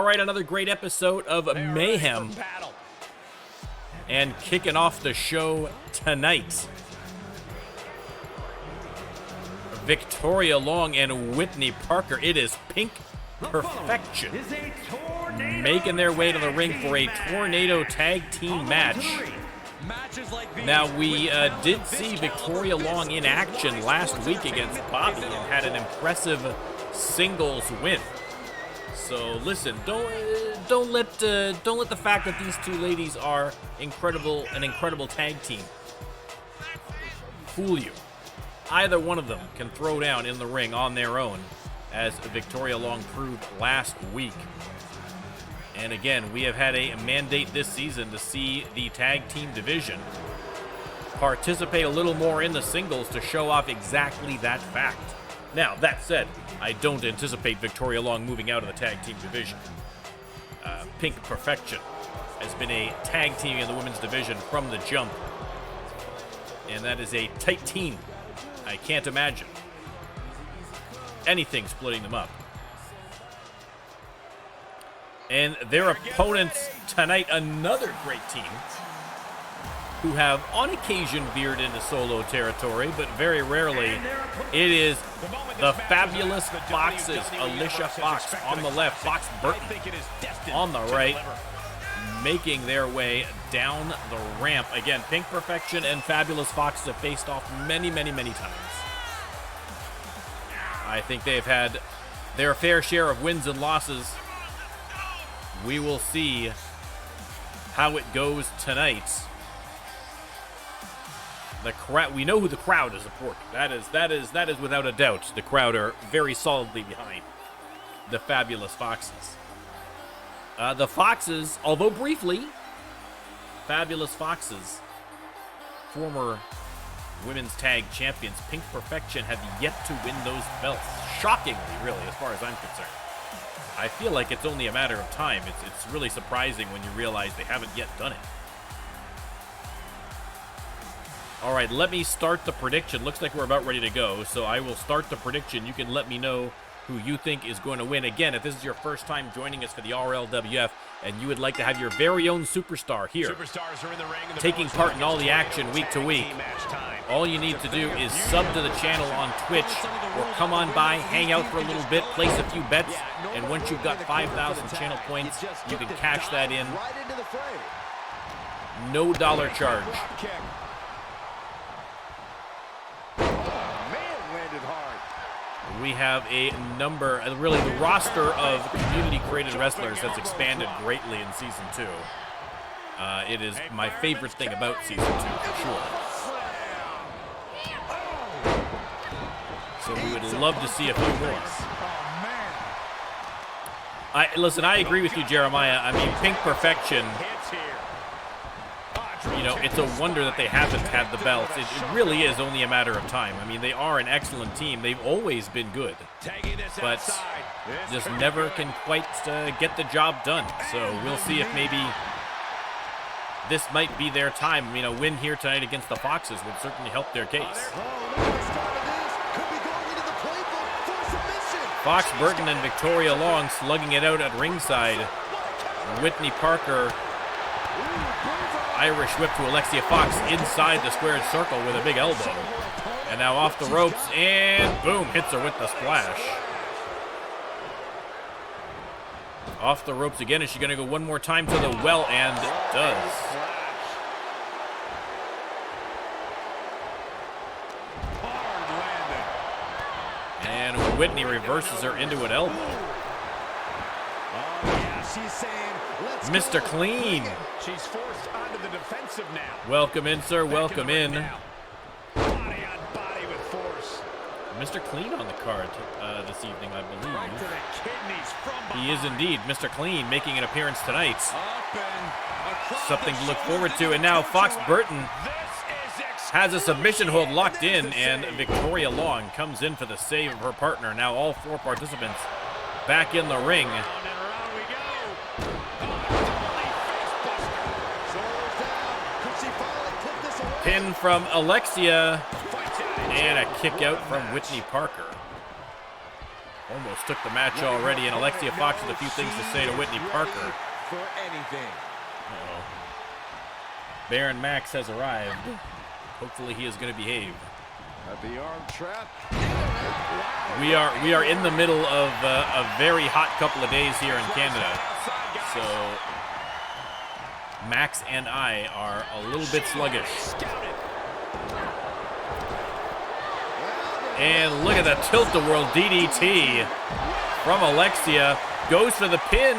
right, another great episode of Mayhem. And kicking off the show tonight, Victoria Long and Whitney Parker. It is Pink Perfection making their way to the ring for a Tornado Tag Team match. Now, we did see Victoria Long in action last week against Bobby and had an impressive singles win. So listen, don't let the fact that these two ladies are an incredible tag team fool you. Either one of them can throw down in the ring on their own, as Victoria Long proved last week. And again, we have had a mandate this season to see the tag team division participate a little more in the singles to show off exactly that fact. Now, that said, I don't anticipate Victoria Long moving out of the tag team division. Pink Perfection has been a tag team in the women's division from the jump. And that is a tight team. I can't imagine anything splitting them up. And their opponents tonight, another great team who have on occasion veered into solo territory, but very rarely. It is the Fabulous Foxes. Alicia Fox on the left, Fox Burton on the right, making their way down the ramp. Again, Pink Perfection and Fabulous Foxes have faced off many, many, many times. I think they've had their fair share of wins and losses. We will see how it goes tonight. The crowd, we know who the crowd is supporting. That is without a doubt. The crowd are very solidly behind the Fabulous Foxes. The Foxes, although briefly, Fabulous Foxes, former women's tag champions, Pink Perfection, have yet to win those belts. Shockingly, really, as far as I'm concerned. I feel like it's only a matter of time. It's really surprising when you realize they haven't yet done it. All right, let me start the prediction. Looks like we're about ready to go, so I will start the prediction. You can let me know who you think is going to win. Again, if this is your first time joining us for the RLWF and you would like to have your very own superstar here, taking part in all the action week to week, all you need to do is sub to the channel on Twitch or come on by, hang out for a little bit, place a few bets, and once you've got 5,000 channel points, you can cash that in. No dollar charge. We have a number, really the roster of community-created wrestlers has expanded greatly in Season 2. It is my favorite thing about Season 2, for sure. So we would love to see a few more. Listen, I agree with you, Jeremiah. I mean, Pink Perfection, you know, it's a wonder that they haven't had the belts. It really is only a matter of time. I mean, they are an excellent team. They've always been good, but just never can quite get the job done. So we'll see if maybe this might be their time. You know, win here tonight against the Foxes would certainly help their case. Fox Burton and Victoria Long slugging it out at ringside. Whitney Parker, Irish whip to Alexia Fox inside the squared circle with a big elbow. And now off the ropes, and boom, hits her with the splash. Off the ropes again. Is she going to go one more time to the well? And does. And Whitney reverses her into an elbow. Mr. Clean. She's forced onto the defensive now. Welcome in, sir. Welcome in. Body on body with force. Mr. Clean on the card this evening, I believe. Right to the kidneys from He is indeed Mr. Clean making an appearance tonight. up and across. Something to look forward to. And now Fox Burton has a submission hold locked in, and Victoria Long comes in for the save of her partner. Now all four participants back in the ring. Pin from Alexia, and a kick out from Whitney Parker. Almost almost took the match already, and Alexia Fox with a few things to say to Whitney Parker. For anything. Uh-oh. Baron Max has arrived. Hopefully he is going to behave. At the arm trap. We are in the middle of a very hot couple of days here in Canada. So Max and I are a little bit sluggish. And look at the tilt-a-whirl DDT from Alexia. Goes for the pin.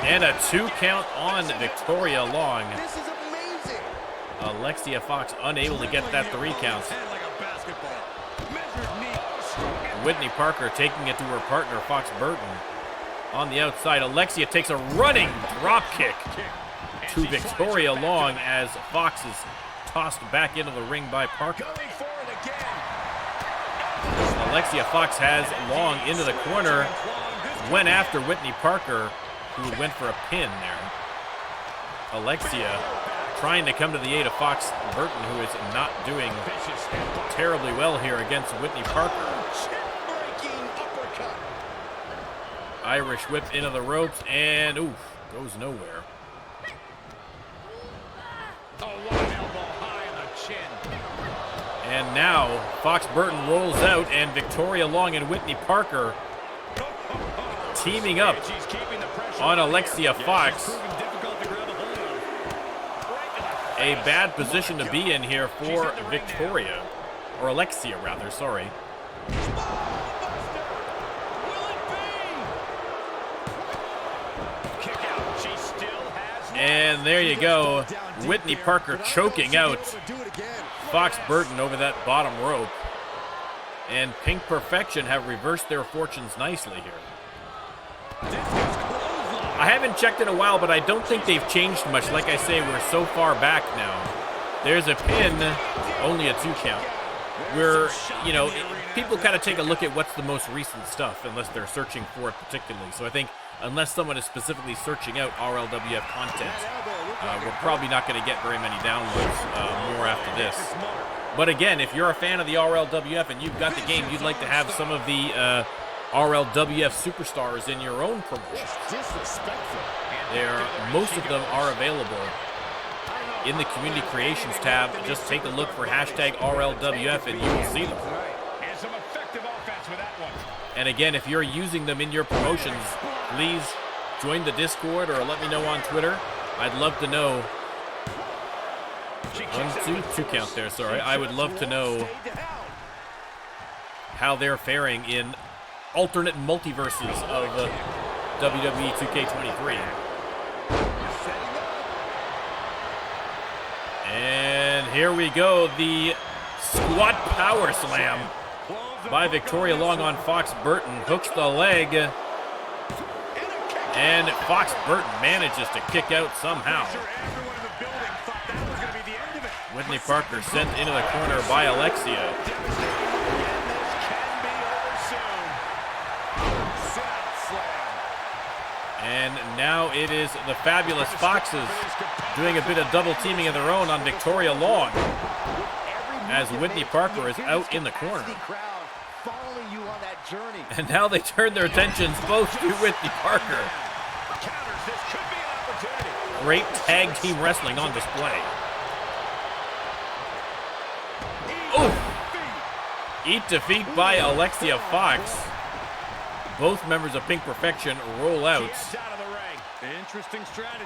And a 2 count on Victoria Long. This is amazing. Alexia Fox unable to get that 3 count. Whitney Parker taking it to her partner, Fox Burton. On the outside, Alexia takes a running drop kick to Victoria Long as Fox is tossed back into the ring by Parker. Alexia Fox has Long into the corner. Went after Whitney Parker, who went for a pin there. Alexia trying to come to the aid of Fox Burton, who is not doing terribly well here against Whitney Parker. Irish whip into the ropes, and oof, goes nowhere. And now Fox Burton rolls out, and Victoria Long and Whitney Parker teaming up on Alexia Fox. A bad position to be in here for Victoria, or Alexia rather, sorry. And there you go, Whitney Parker choking out Fox Burton over that bottom rope. And Pink Perfection have reversed their fortunes nicely here. I haven't checked in a while, but I don't think they've changed much. Like I say, we're so far back now. There's a pin, only a 2 count. We're, you know, people kind of take a look at what's the most recent stuff unless they're searching for it particularly. So I think unless someone is specifically searching out RLWF content, we're probably not going to get very many downloads more after this. But again, if you're a fan of the RLWF and you've got the game, you'd like to have some of the RLWF superstars in your own promotion. Most of them are available in the Community Creations tab. Just take a look for hashtag RLWF and you will see them. And again, if you're using them in your promotions, please join the Discord or let me know on Twitter. I'd love to know. 2 count there, sorry. I would love to know how they're faring in alternate multiverses of WWE 2K23. And here we go, the squat power slam by Victoria Long on Fox Burton. Hooks the leg, and Fox Burton manages to kick out somehow. Whitney Parker sent into the corner by Alexia. And now it is the Fabulous Foxes doing a bit of double teaming of their own on Victoria Long, as Whitney Parker is out in the corner. And now they turn their attentions both to Whitney Parker. Great tag team wrestling on display. Oh! Eat defeat by Alexia Fox. Both members of Pink Perfection roll out.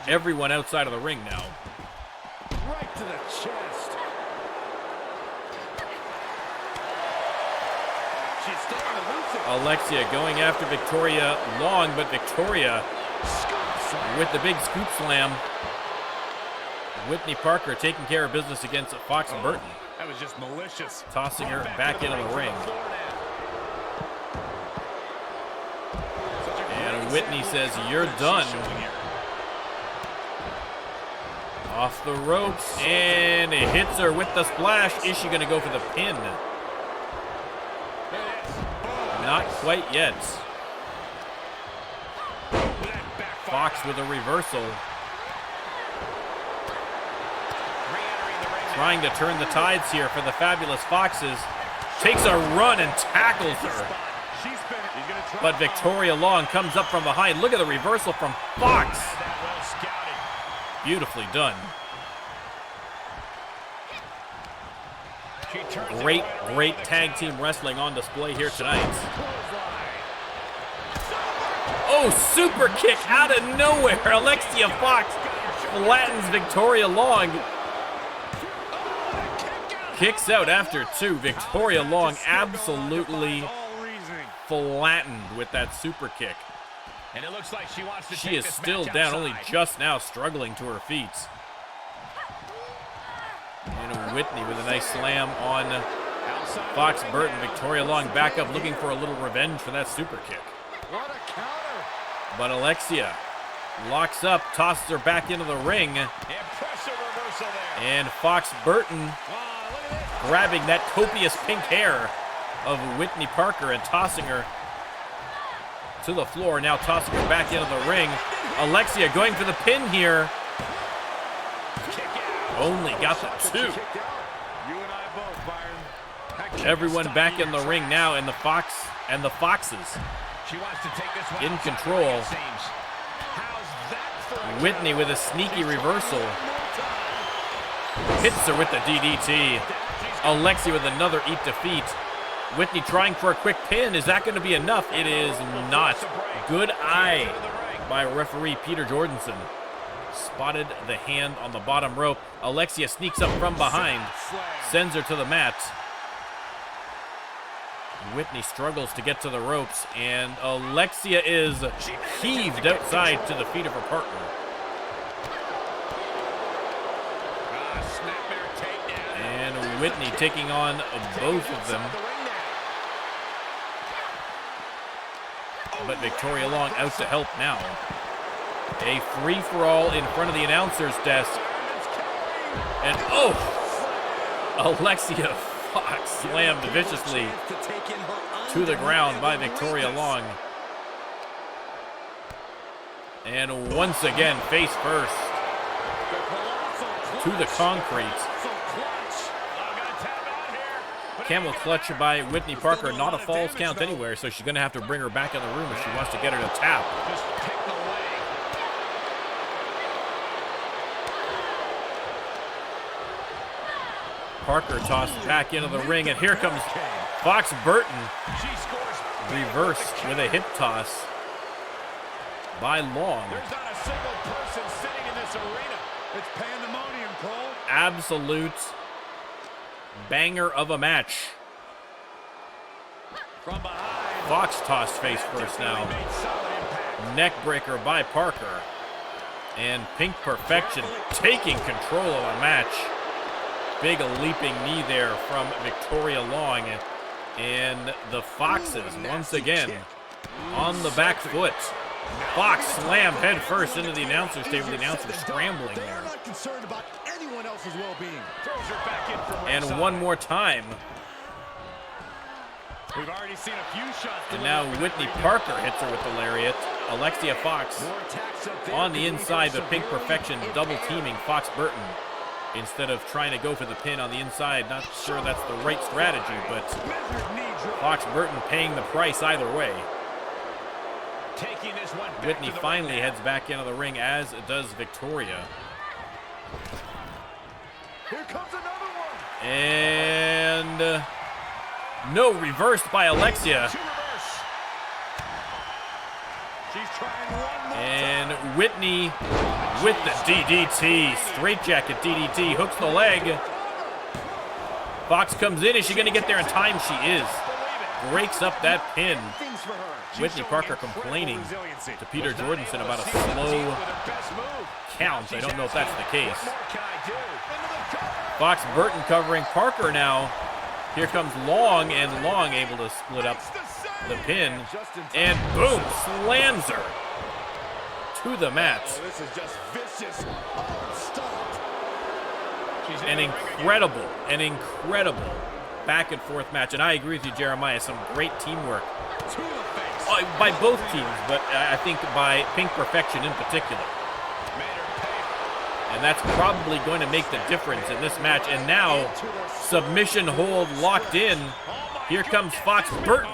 Everyone outside of the ring now. Right to the chest. Alexia going after Victoria Long, but Victoria with the big scoop slam. Whitney Parker taking care of business against Fox and Burton. That was just malicious. Tossing her back into the ring. And Whitney says, "You're done." Off the ropes, and it hits her with the splash. Is she going to go for the pin? Not quite yet. Fox with a reversal. Trying to turn the tides here for the Fabulous Foxes. Takes a run and tackles her But Victoria Long comes up from behind. Look at the reversal from Fox. Beautifully done. Great tag team wrestling on display here tonight. Oh, super kick out of nowhere. Alexia Fox flattens Victoria Long. Kicks out after two. Victoria Long absolutely flattened with that super kick. And it looks like she wants to She is still down, only just now struggling to her feet. And Whitney with a nice slam on Fox Burton. Victoria Long back up looking for a little revenge for that super kick. What a counter. But Alexia locks up, tosses her back into the ring. Impressive reversal there. And Fox Burton grabbing that copious pink hair of Whitney Parker and tossing her to the floor. Now tossing her back into the ring. Alexia going for the pin here. Only got the two. You and I both, Byron. Everyone back in the ring now, and the Foxes She wants to take this one in outside control. the ring, it seems. How's that for a Whitney with a sneaky reversal. Hits her with the DDT. Alexia with another eat defeat. Whitney trying for a quick pin. Is that going to be enough? It is not. Good eye by referee Peter Jordanson. Spotted the hand on the bottom rope. Alexia sneaks up from behind. Sends her to the mat. Whitney struggles to get to the ropes, and Alexia is heaved outside to the feet of her partner. And Whitney taking on both of them. But Victoria Long out to help now. A free-for-all in front of the announcer's desk. And Alexia Fox slammed viciously to the ground by Victoria Long. And once again, face first to the concrete. Camel clutch by Whitney Parker, not a falls count anywhere, so she's going to have to bring her back in the room if she wants to get her to tap. Parker tossed back into the ring, and here comes Fox Burton. Reversed with a hip toss by Long. There's not a single person sitting in this arena. It's pandemonium, Cole. Absolute banger of a match. From behind. Fox tossed face first now. Neck breaker by Parker. And Pink Perfection taking control of the match. Big leaping knee there from Victoria Long. And the Foxes once again on the back foot. Fox slammed head first into the announcer's table. The announcer scrambling there. They're not concerned about anyone else's well-being. And one more time. We've already seen a few shots. And now Whitney Parker hits her with the lariat. Alexia Fox on the inside, but Pink Perfection double teaming Fox Burton. Instead of trying to go for the pin on the inside. Not sure that's the right strategy, but Fox Burton paying the price either way. Whitney finally heads back into the ring, as does Victoria. Here comes another one. And no, reversed by Alexia. She's trying one more And Whitney with the DDT. Straightjacket DDT. Hooks the leg. Fox comes in. Is she going to get there in time? She is. Breaks up that pin. Whitney Parker complaining to Peter Jordanson about a slow count. I don't know if that's the case. Fox Burton covering Parker now. Here comes Long, and Long able to split up the pin. And boom, slams her to the mat. This is just vicious. An incredible back and forth match. And I agree with you, Jeremiah, some great teamwork by both teams, but I think by Pink Perfection in particular. And that's probably going to make the difference in this match. And now, submission hold locked in. Here comes Fox Burton.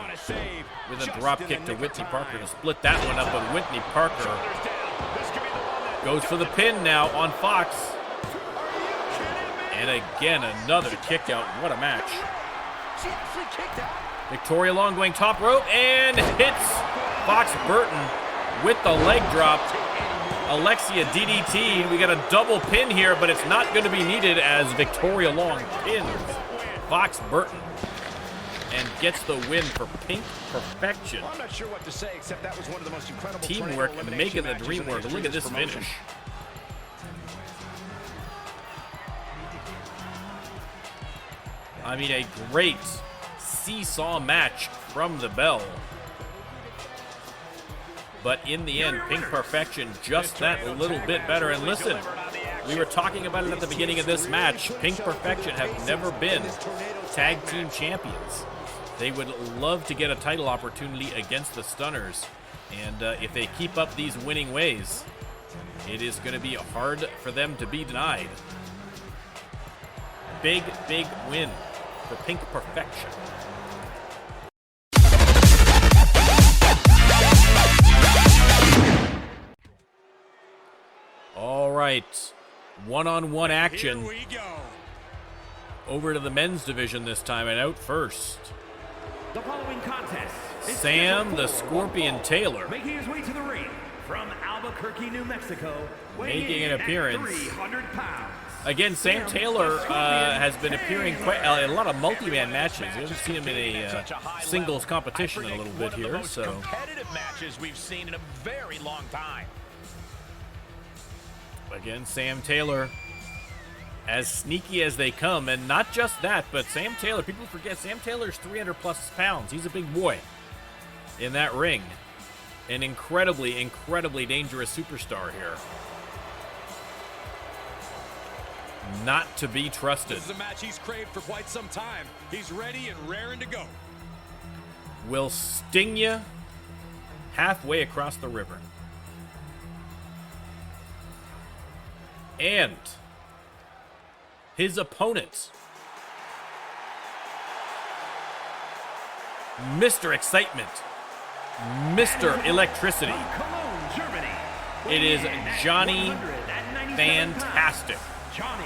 with a drop kick to Whitney Parker to split that one up, but Whitney Parker goes for the pin now on Fox. And again, another kick out. What a match. Victoria Long going top rope and hits Fox Burton with the leg drop. Alexia DDT. We got a double pin here, but it's not going to be needed as Victoria Long pins Fox Burton and gets the win for Pink Perfection. I'm not sure what to say, except that was one of the most incredible teamwork and making the dream work. Look at this finish. I mean, a great seesaw match from the bell. But in the end, Pink Perfection just that little bit better. And listen, we were talking about it at the beginning of this match. Pink Perfection have never been tag team champions. They would love to get a title opportunity against the Stunners. And if they keep up these winning ways, it is going to be hard for them to be denied. Big, big win for Pink Perfection. All right, one-on-one action. Here we go. Over to the men's division this time, and out first, The following contest is Sam the Scorpion Taylor, making his way to the ring from Albuquerque, New Mexico, making an appearance. 300 pounds. Again, Sam Taylor has been appearing quite a lot of multi-man matches. We haven't seen him in a singles competition in a little bit here, so competitive matches we've seen in a very long time. again, Sam Taylor, as sneaky as they come, and not just that, but Sam Taylor, people forget, Sam Taylor's 300 plus pounds. He's a big boy in that ring. An incredibly, incredibly dangerous superstar here. Not to be trusted. This is a match he's craved for quite some time. He's ready and raring to go. Will sting you halfway across the river. And his opponent, Mr. Excitement, Mr. Electricity. Cologne, Germany. It is Johnny Fantastic. Johnny.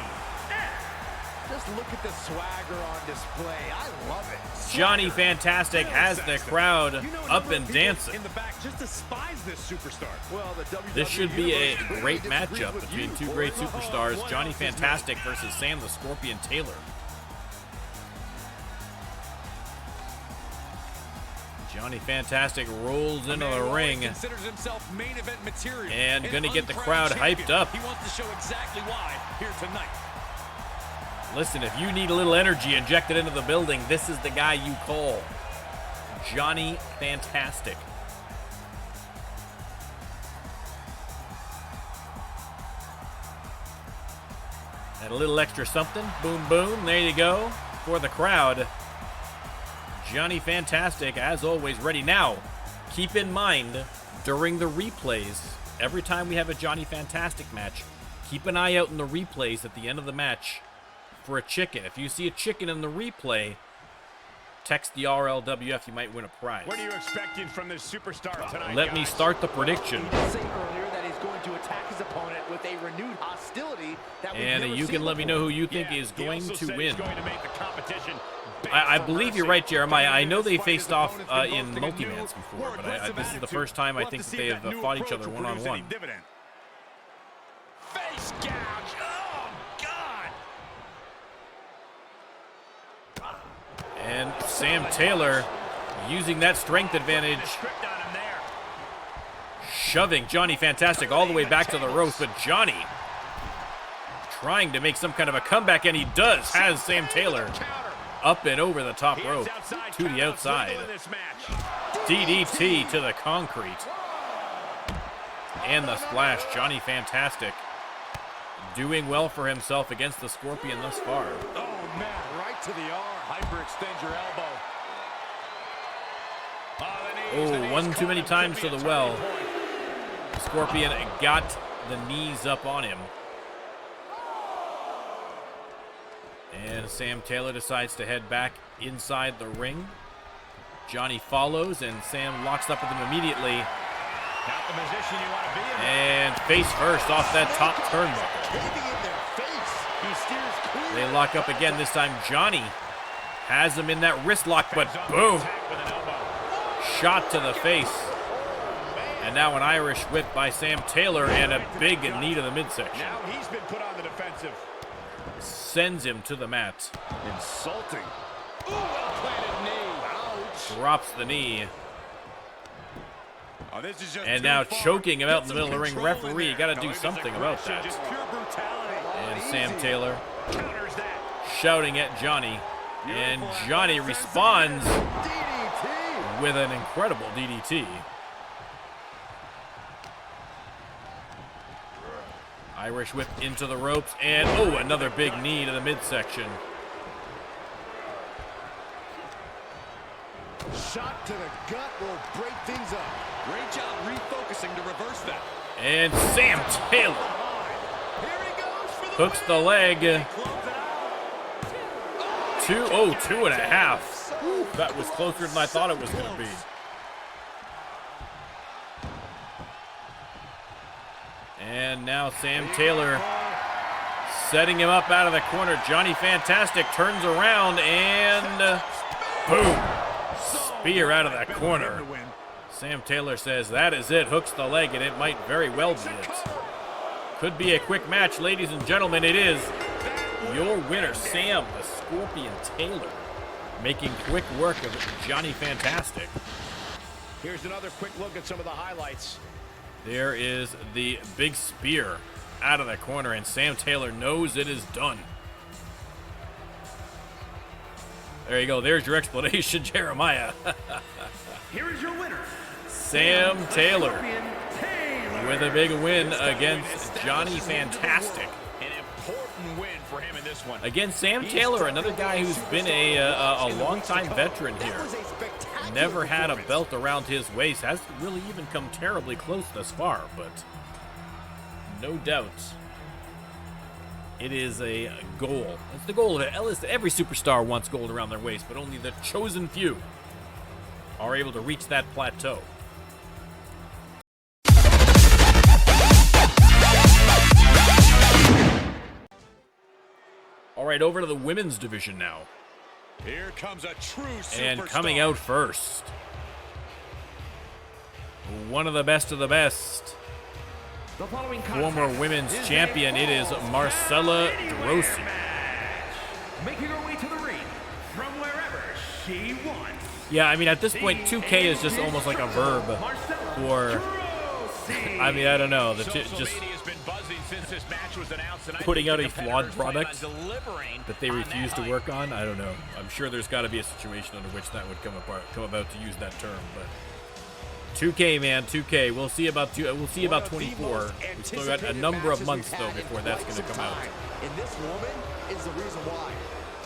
Just look at the swagger on display. I love it. Johnny Fantastic has the crowd up and dancing. In the back just despise this superstar. Well, the WWE This should be a Universe great traded its matchup grief with between you two for great it. superstars, What Johnny else is next? Fantastic versus Sam the Scorpion Taylor. Johnny Fantastic rolls into the ring Considers himself main event material. and An gonna get the uncrowned crowd hyped champion. up. He wants to show exactly why here tonight. Listen, if you need a little energy injected into the building, this is the guy you call. Johnny Fantastic. And a little extra something. Boom, boom. There you go. For the crowd. Johnny Fantastic, as always, ready. Now, keep in mind, during the replays, every time we have a Johnny Fantastic match, keep an eye out in the replays at the end of the match for a chicken. If you see a chicken in the replay, text the RLWF, you might win a prize. What are you expecting from this superstar tonight, Let me guys? start the prediction. He did say earlier that he's going to attack his opponent with a renewed hostility that we've And never you seen can let me know before. who you think Yeah, is he going also to said win. he's going to make the competition I beg for believe you're mercy. right, Jeremiah. I know they Despite faced his off opponent's in been boasting a multi-mans new, before, more but aggressive this is the attitude. first time I We'll think have that to they see have if that new fought each approach other will produce any one-on-one. dividend. Face gouge. Oh, God. And Sam Taylor using that strength advantage, Script on him there. shoving Johnny Fantastic all the way back to the ropes, but Johnny trying to make some kind of a comeback, and he does, has Sam Taylor Counter. up and over the top He rope is outside, to the counter outside. in this match. DDT to the concrete. And the splash. Johnny Fantastic doing well for himself against the Scorpion thus far. Oh, man, right to the arm. Hyperextend your elbow. Oh, one too many times to the well. Scorpion got the knees up on him. And Sam Taylor decides to head back inside the ring. Johnny follows, and Sam locks up with him immediately. Not the position you want to be in. And face first off that top turnbuckle. They lock up again. This time Johnny has him in that wrist lock, but boom. Shot to the face. And now an Irish whip by Sam Taylor and a big knee to the midsection. Now he's been put on the defensive. Sends him to the mat. Insulting. Ooh, well-planted knee. Ouch. Drops the knee. Oh, this is just and now choking him out in the middle of the ring. Referee, you got to do something about that. Just pure brutality. And Sam Taylor counters that. shouting at Johnny. And Johnny responds with an incredible DDT. Irish whip into the ropes, and oh, another big knee to the midsection. Shot to the gut will break things up. Great job refocusing to reverse that. And Sam Taylor hooks the leg. 2.5. Ooh, that was closer than I thought it was going to be. And now Sam Taylor setting him up out of the corner. Johnny Fantastic turns around and boom. Spear out of that corner. Sam Taylor says that is it. Hooks the leg, and it might very well be it. Could be a quick match, ladies and gentlemen. It is your winner, Sam the Scorpion Taylor, making quick work of Johnny Fantastic. Here's another quick look at some of the highlights. There is the big spear out of the corner, and Sam Taylor knows it is done. There you go. There's your explanation, Jeremiah. Here is your winner, Sam Taylor, with a big win against Johnny Fantastic. An important win for him in this one. Again, Sam Taylor, another guy who's been a longtime veteran here. Never had a belt around his waist. Hasn't really even come terribly close thus far, but no doubt it is a goal. It's the goal of it. Every superstar wants gold around their waist, but only the chosen few are able to reach that plateau. All right, over to the women's division now. Here comes a true superstar. And coming out first, one of the best of the best, the following former women's champion, it is Marcella Drosy. Making her way to the ring from wherever she wants. Yeah, I mean, at this point, 2K is just almost like a verb for, I mean, I don't know, just putting out a flawed product that they refuse to work on. I don't know. I'm sure there's got to be a situation under which that would come about, to use that term. But 2K, man, 2K. We'll see about 24. We still got a number of months though before that's going to come out. And this woman is the reason why.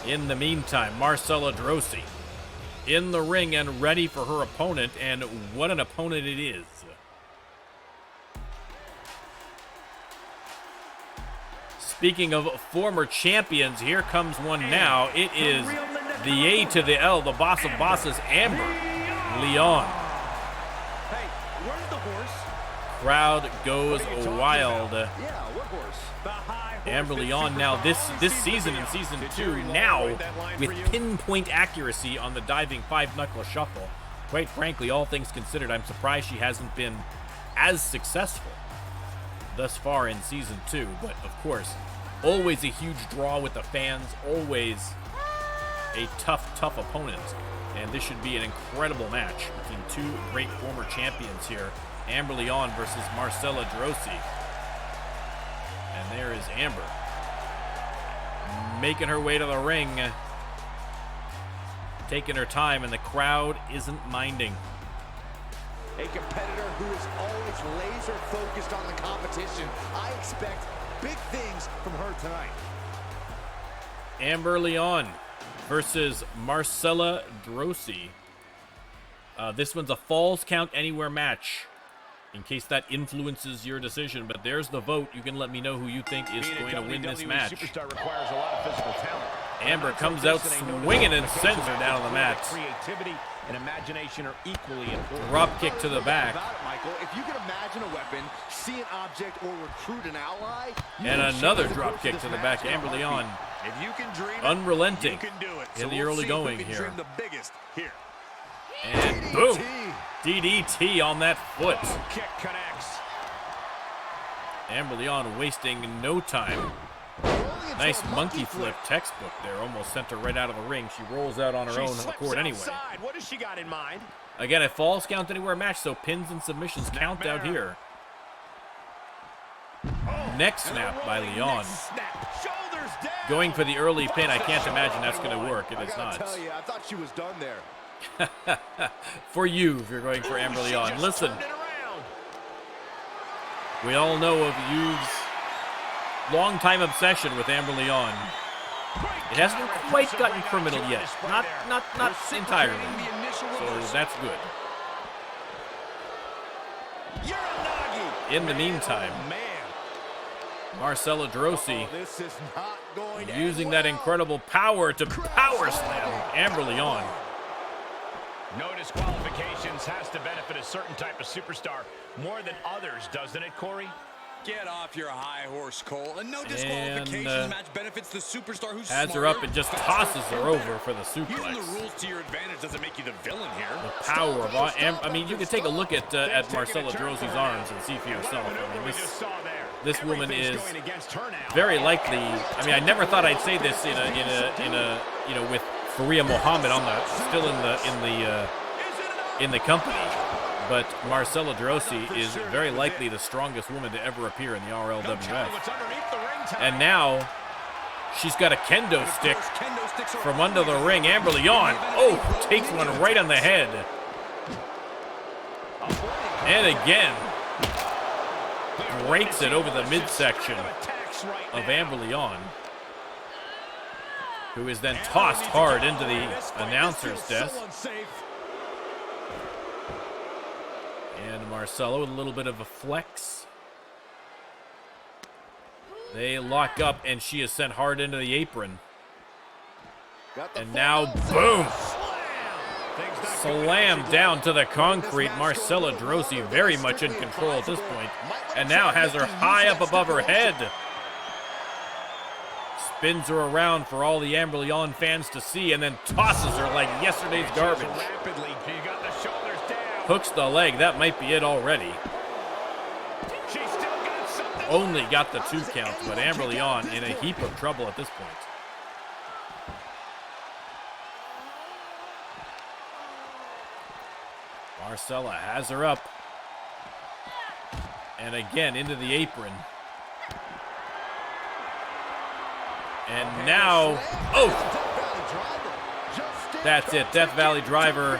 In the meantime, Marcella Drosy in the ring and ready for her opponent, and what an opponent it is. Speaking of former champions, here comes one now. It is the A to the L, the boss of bosses, Amber Leon. Hey, where's the horse? Crowd goes wild. Yeah, what horse? Amber Leon now this season, in season 2, now with pinpoint accuracy on the diving 5-knuckle shuffle. Quite frankly, all things considered, I'm surprised she hasn't been as successful thus far in season 2. But of course, always a huge draw with the fans, always a tough opponent. And this should be an incredible match between two great former champions here. Amber Leon versus Marcella Drosy. And there is Amber making her way to the ring, taking her time, and the crowd isn't minding. A competitor who is always laser focused on the competition. I expect big things from her tonight. Amber Leon versus Marcella Drosy. This one's a Falls Count Anywhere match, in case that influences your decision. But there's the vote. You can let me know who you think is going to win this match. Superstar requires a lot of physical talent. Amber comes out swinging and sends her down on the mat. Creativity and imagination are equally important. Drop kick to the back. Michael, if you can imagine a weapon, see an object, or recruit an ally, And another drop kick to the back. Amber Leon If you can dream it, unrelenting you can do it. in the we'll early see going who can here. dream the biggest here. And boom! DDT on that foot. Kick connects. Amber Leon wasting no time. Nice monkey flip textbook there. Almost sent her right out of the ring. She rolls out on her own accord anyway. Outside. What has she got in mind? Again, a falls count anywhere match, so pins and submissions count out here. Neck snap by Leon. Snap. Shoulders down. Going for the early pin. I can't imagine that's going to work. It is I not. tell you, I thought she was done there. For you, if you're going for Amber She Leon. just Listen, turned it around. we all know of Yu's long-time obsession with Amber Leon. It hasn't quite gotten criminal yet. Not entirely. So that's good. In the meantime, Marcella Drosy This is not going to using end that well. incredible power to power slam Amber Leon. No disqualifications has to benefit a certain type of superstar more than others, doesn't it, Corey? Get off your high horse, Cole. And no disqualification match benefits the superstar who's Adds her up and just tosses her over for the Using the suplex. rules to your advantage doesn't make you the villain here. The power of I mean, you can take a look at Marcella Drosy's arms and see for yourself. I mean, this woman is very likely. I mean, I never thought I'd say this in a you know, with Faria Mohammad on the still in the company. But Marcella Drosy is very likely the strongest woman to ever appear in the RLWF. And now she's got a kendo stick from under the ring. Amber Leon, takes one right on the head. And again, breaks it over the midsection of Amber Leon, who is then tossed hard into the announcer's desk. And Marcelo with a little bit of a flex. They lock up, and she is sent hard into the apron. And now, boom! Slam down to the concrete. Marcella Drosy very much in control at this point, and now has her high up above her head. Spins her around for all the Amber Leon fans to see, and then tosses her like yesterday's garbage. Hooks the leg. That might be it already. Only got the 2 count, but Amber Leon in a heap of trouble at this point. Marcella has her up. And again into the apron. And now, that's it. Death Valley Driver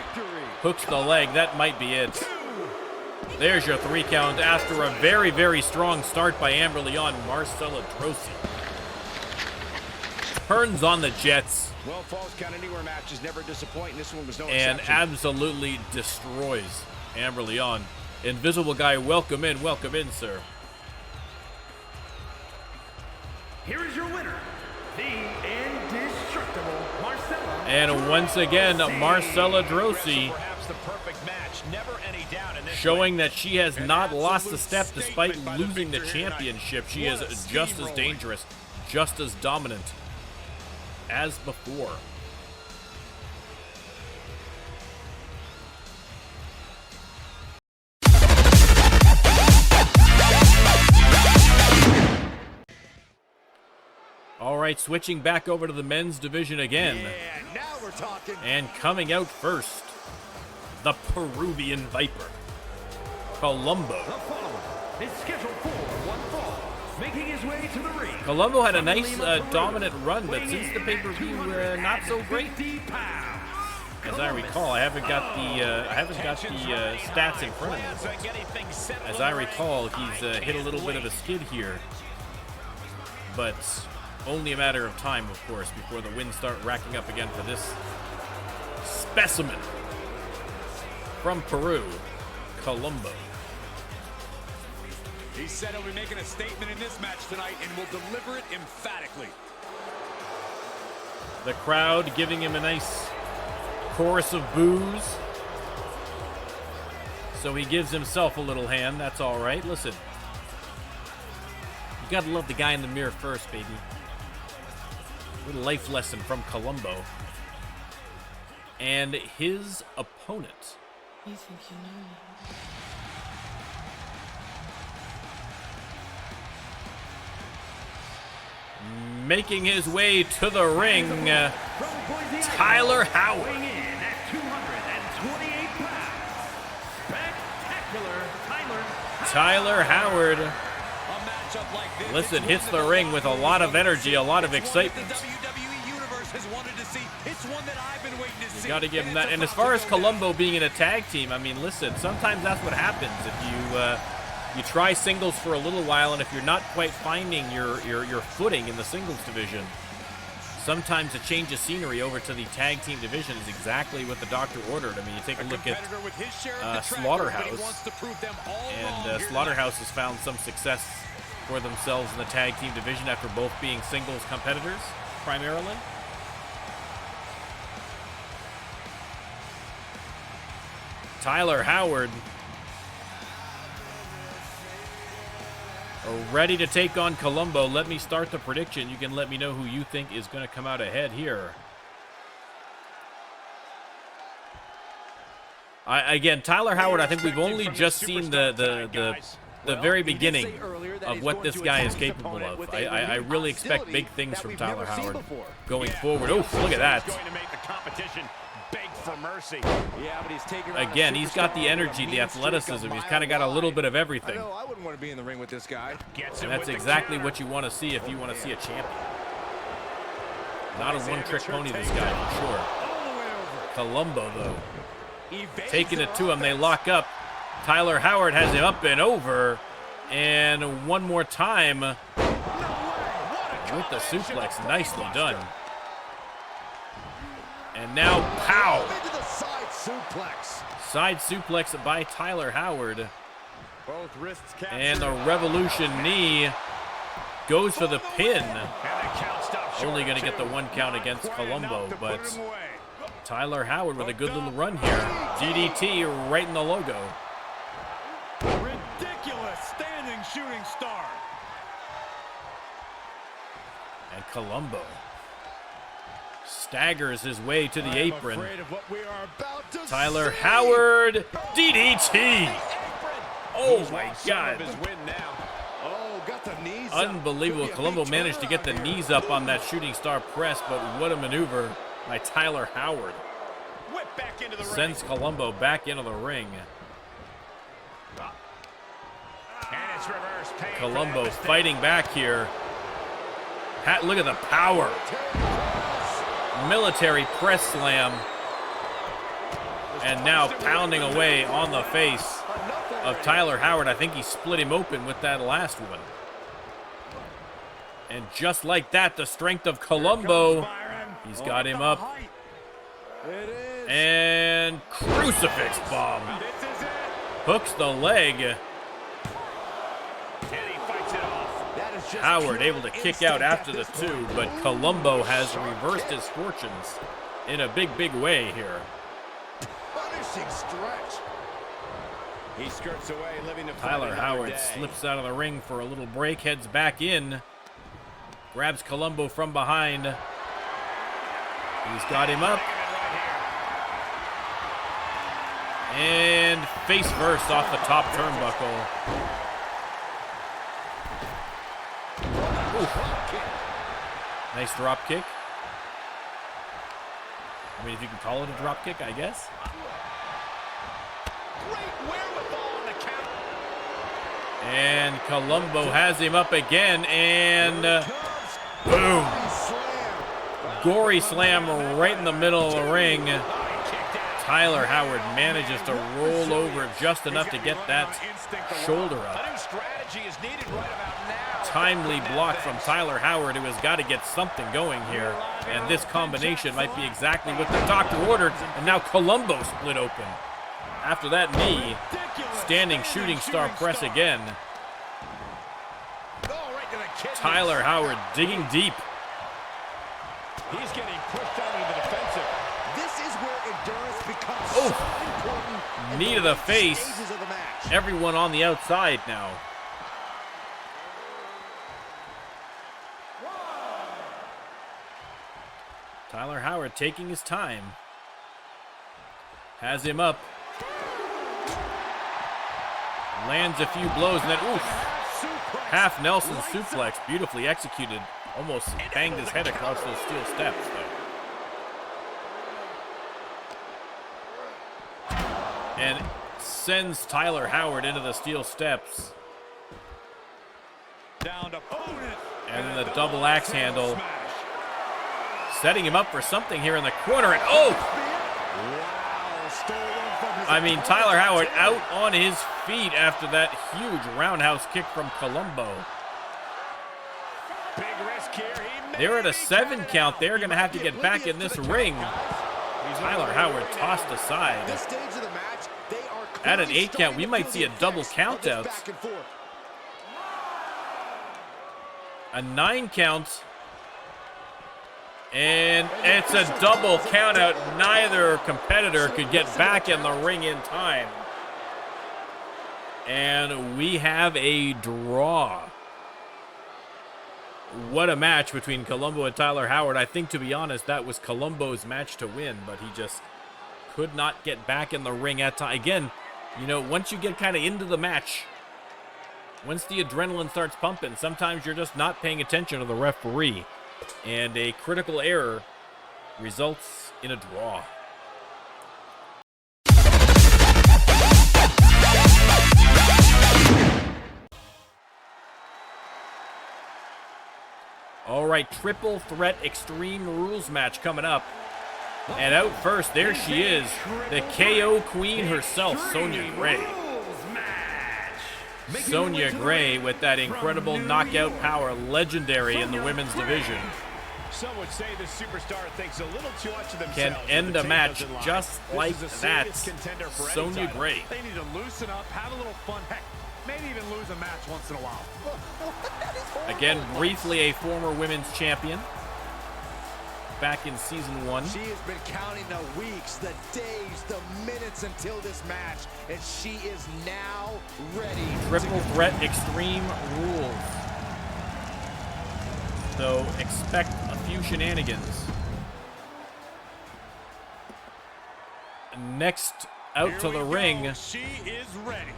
hooks the leg. That might be it. There's your 3 count after a very, very strong start by Amber Leon. Marcella Drosy turns on the Jets. Well, falls count anywhere matches never disappoint, and this one was no And exception. absolutely destroys Amber Leon. Invisible Guy, welcome in, sir. Here is your winner, the indestructible Marcella. And once again, Marcella Drosy showing that she has not lost a step despite losing the championship. She is just as dangerous, just as dominant as before. All right, switching back over to the men's division again. Yeah, now we're talking. And coming out first, the Peruvian Viper, Colombo. The following is scheduled for one fall, making his way to the ring. Colombo had a nice dominant run, but since the pay-per-view, not so great. As I recall, I haven't got the stats in front of me. But as I recall, he's hit a little bit of a skid here, but only a matter of time, of course, before the wins start racking up again for this specimen from Peru, Colombo. He said he'll be making a statement in this match tonight and will deliver it emphatically. The crowd giving him a nice chorus of boos. So he gives himself a little hand. That's all right. Listen, you gotta love the guy in the mirror first, baby. Little life lesson from Colombo. And his opponent. You think you know me? Making his way to the ring, Tyler Howard. Weighing in at 228 pounds, spectacular Tyler Howard, A matchup like this, listen, hits the ring with a lot of energy, a lot of it's one that excitement. the WWE Universe has wanted to see. It's one that I've been waiting to see. You got to give him that. it's And as about far to as go down. Colombo being in a tag team, I mean, listen, sometimes that's what happens. If you try singles for a little while, and if you're not quite finding your footing in the singles division, sometimes a change of scenery over to the tag team division is exactly what the doctor ordered. I mean, you take a look at Competitor with his share of the track, Slaughterhouse, but he wants to prove them all and wrong here Slaughterhouse has found some success for themselves in the tag team division after both being singles competitors, primarily. Tyler Howard ready to take on Colombo. Let me start the prediction. You can let me know who you think is going to come out ahead here. Again, Tyler Howard, I think we've only just seen the very beginning of what this guy is capable of. I really expect big things from Tyler Howard going forward. Oh, look at that. Going to make the competition beg for mercy. Yeah, but he's taking on a Again, he's got the superstar energy, with the a mean streak a athleticism. He's mile kind of got a little wide. bit of I everything. know, I wouldn't want to be in the ring with this guy. Gets him And that's with the exactly counter. what you want to see if you want to see a champion. Not a one-trick pony, this guy, for sure. all the way over. Colombo, though, Evades taking the it to him. They offense. lock up. Tyler Howard has him up and over. And one more time with the suplex. Nicely done. And now, pow! Into the side suplex. Side suplex by Tyler Howard. Both wrists captured. And the Revolution knee goes for the pin. And the count stops short Only of going to get the two. 1 count against Quite Colombo, enough to but put him away. Tyler Howard with a good little run here. DDT right in the logo. Ridiculous standing shooting star. And Colombo staggers his way to the I'm apron. afraid of what we are about to Tyler see. Howard, DDT. Oh He's my lost some God. of his win now. Oh, got the knees up. Unbelievable. Could be a Colombo big managed to get the turnaround here. knees up on that shooting star press, but what a maneuver by Tyler Howard. Whip back into the ring. Sends Colombo back into the ring. And it's reverse pain for Colombo that mistake. fighting back here. Look at the power. Military press slam. And now pounding away on the face of Tyler Howard. I think he split him open with that last one. And just like that, the strength of Colombo. He's got him up. It is. And crucifix bomb. This is it. Hooks the leg. And he fights it off. That is just Howard pure able to kick instinct out at after the this 2, point. but Colombo has reversed his fortunes in a big, big way here. Punishing stretch. He skirts away, living to fight Tyler another Howard day. slips out of the ring for a little break, heads back in, grabs Colombo from behind. He's got him up. And face first off the top turnbuckle. Oof. Nice drop kick. I mean, if you can call it a drop kick, I guess. Great wherewithal on the count. And Colombo has him up again, and boom. Gory slam right in the middle of the ring. Tyler Howard manages to roll over just enough to get that shoulder A up. new strategy is needed right about now. Timely block from Tyler Howard, who has got to get something going here. And this combination might be exactly what the doctor ordered. And now Colombo split open. After that knee, standing shooting star press again. Oh, right to the kidneys. Tyler Howard digging deep. He's getting pushed out into the defensive. This is where endurance becomes so important. in Knee the to the late face. stages of the match. Everyone on the outside now. Tyler Howard taking his time. Has him up. Lands a few blows and then, oof. Half Nelson suplex, beautifully executed. Almost banged his head across those steel steps, though. And sends Tyler Howard into the steel steps. Down to opponent. And then the double axe handle. Setting him up for something here in the corner. And oh! Wow, stolen from his I mean, Tyler Howard out on his feet after that huge roundhouse kick from Colombo. Big risk here. They're at a 7 count. They're going to have to get back in this ring. Tyler Howard tossed aside. This stage of the match, they are At an clearly 8 count, starting we to might feel see the a double effects of count this out. back and forth. A 9 count. And it's a double count out. Neither competitor could get back in the ring in time. And we have a draw. What a match between Colombo and Tyler Howard. I think, to be honest, that was Colombo's match to win, but he just could not get back in the ring at time. Again, you know, once you get kind of into the match, once the adrenaline starts pumping, sometimes you're just not paying attention to the referee. And a critical error results in a draw. All right, triple threat Extreme Rules match coming up. And out first, there she is, the KO queen herself, Sonya Gray. Sonya Gray with that incredible knockout power, legendary in the women's division. Some would say the superstar thinks a little too much of themselves. Can end a match just like that. Sonya Title. Gray. They need to loosen up, have a little fun. Heck, maybe even lose a match once in a while. Again, briefly a former women's champion. Back in season 1. She has been counting the weeks, the days, the minutes until this match, and she is now ready. Triple threat Extreme Rules. So expect a few shenanigans. Next out to the ring. She is ready.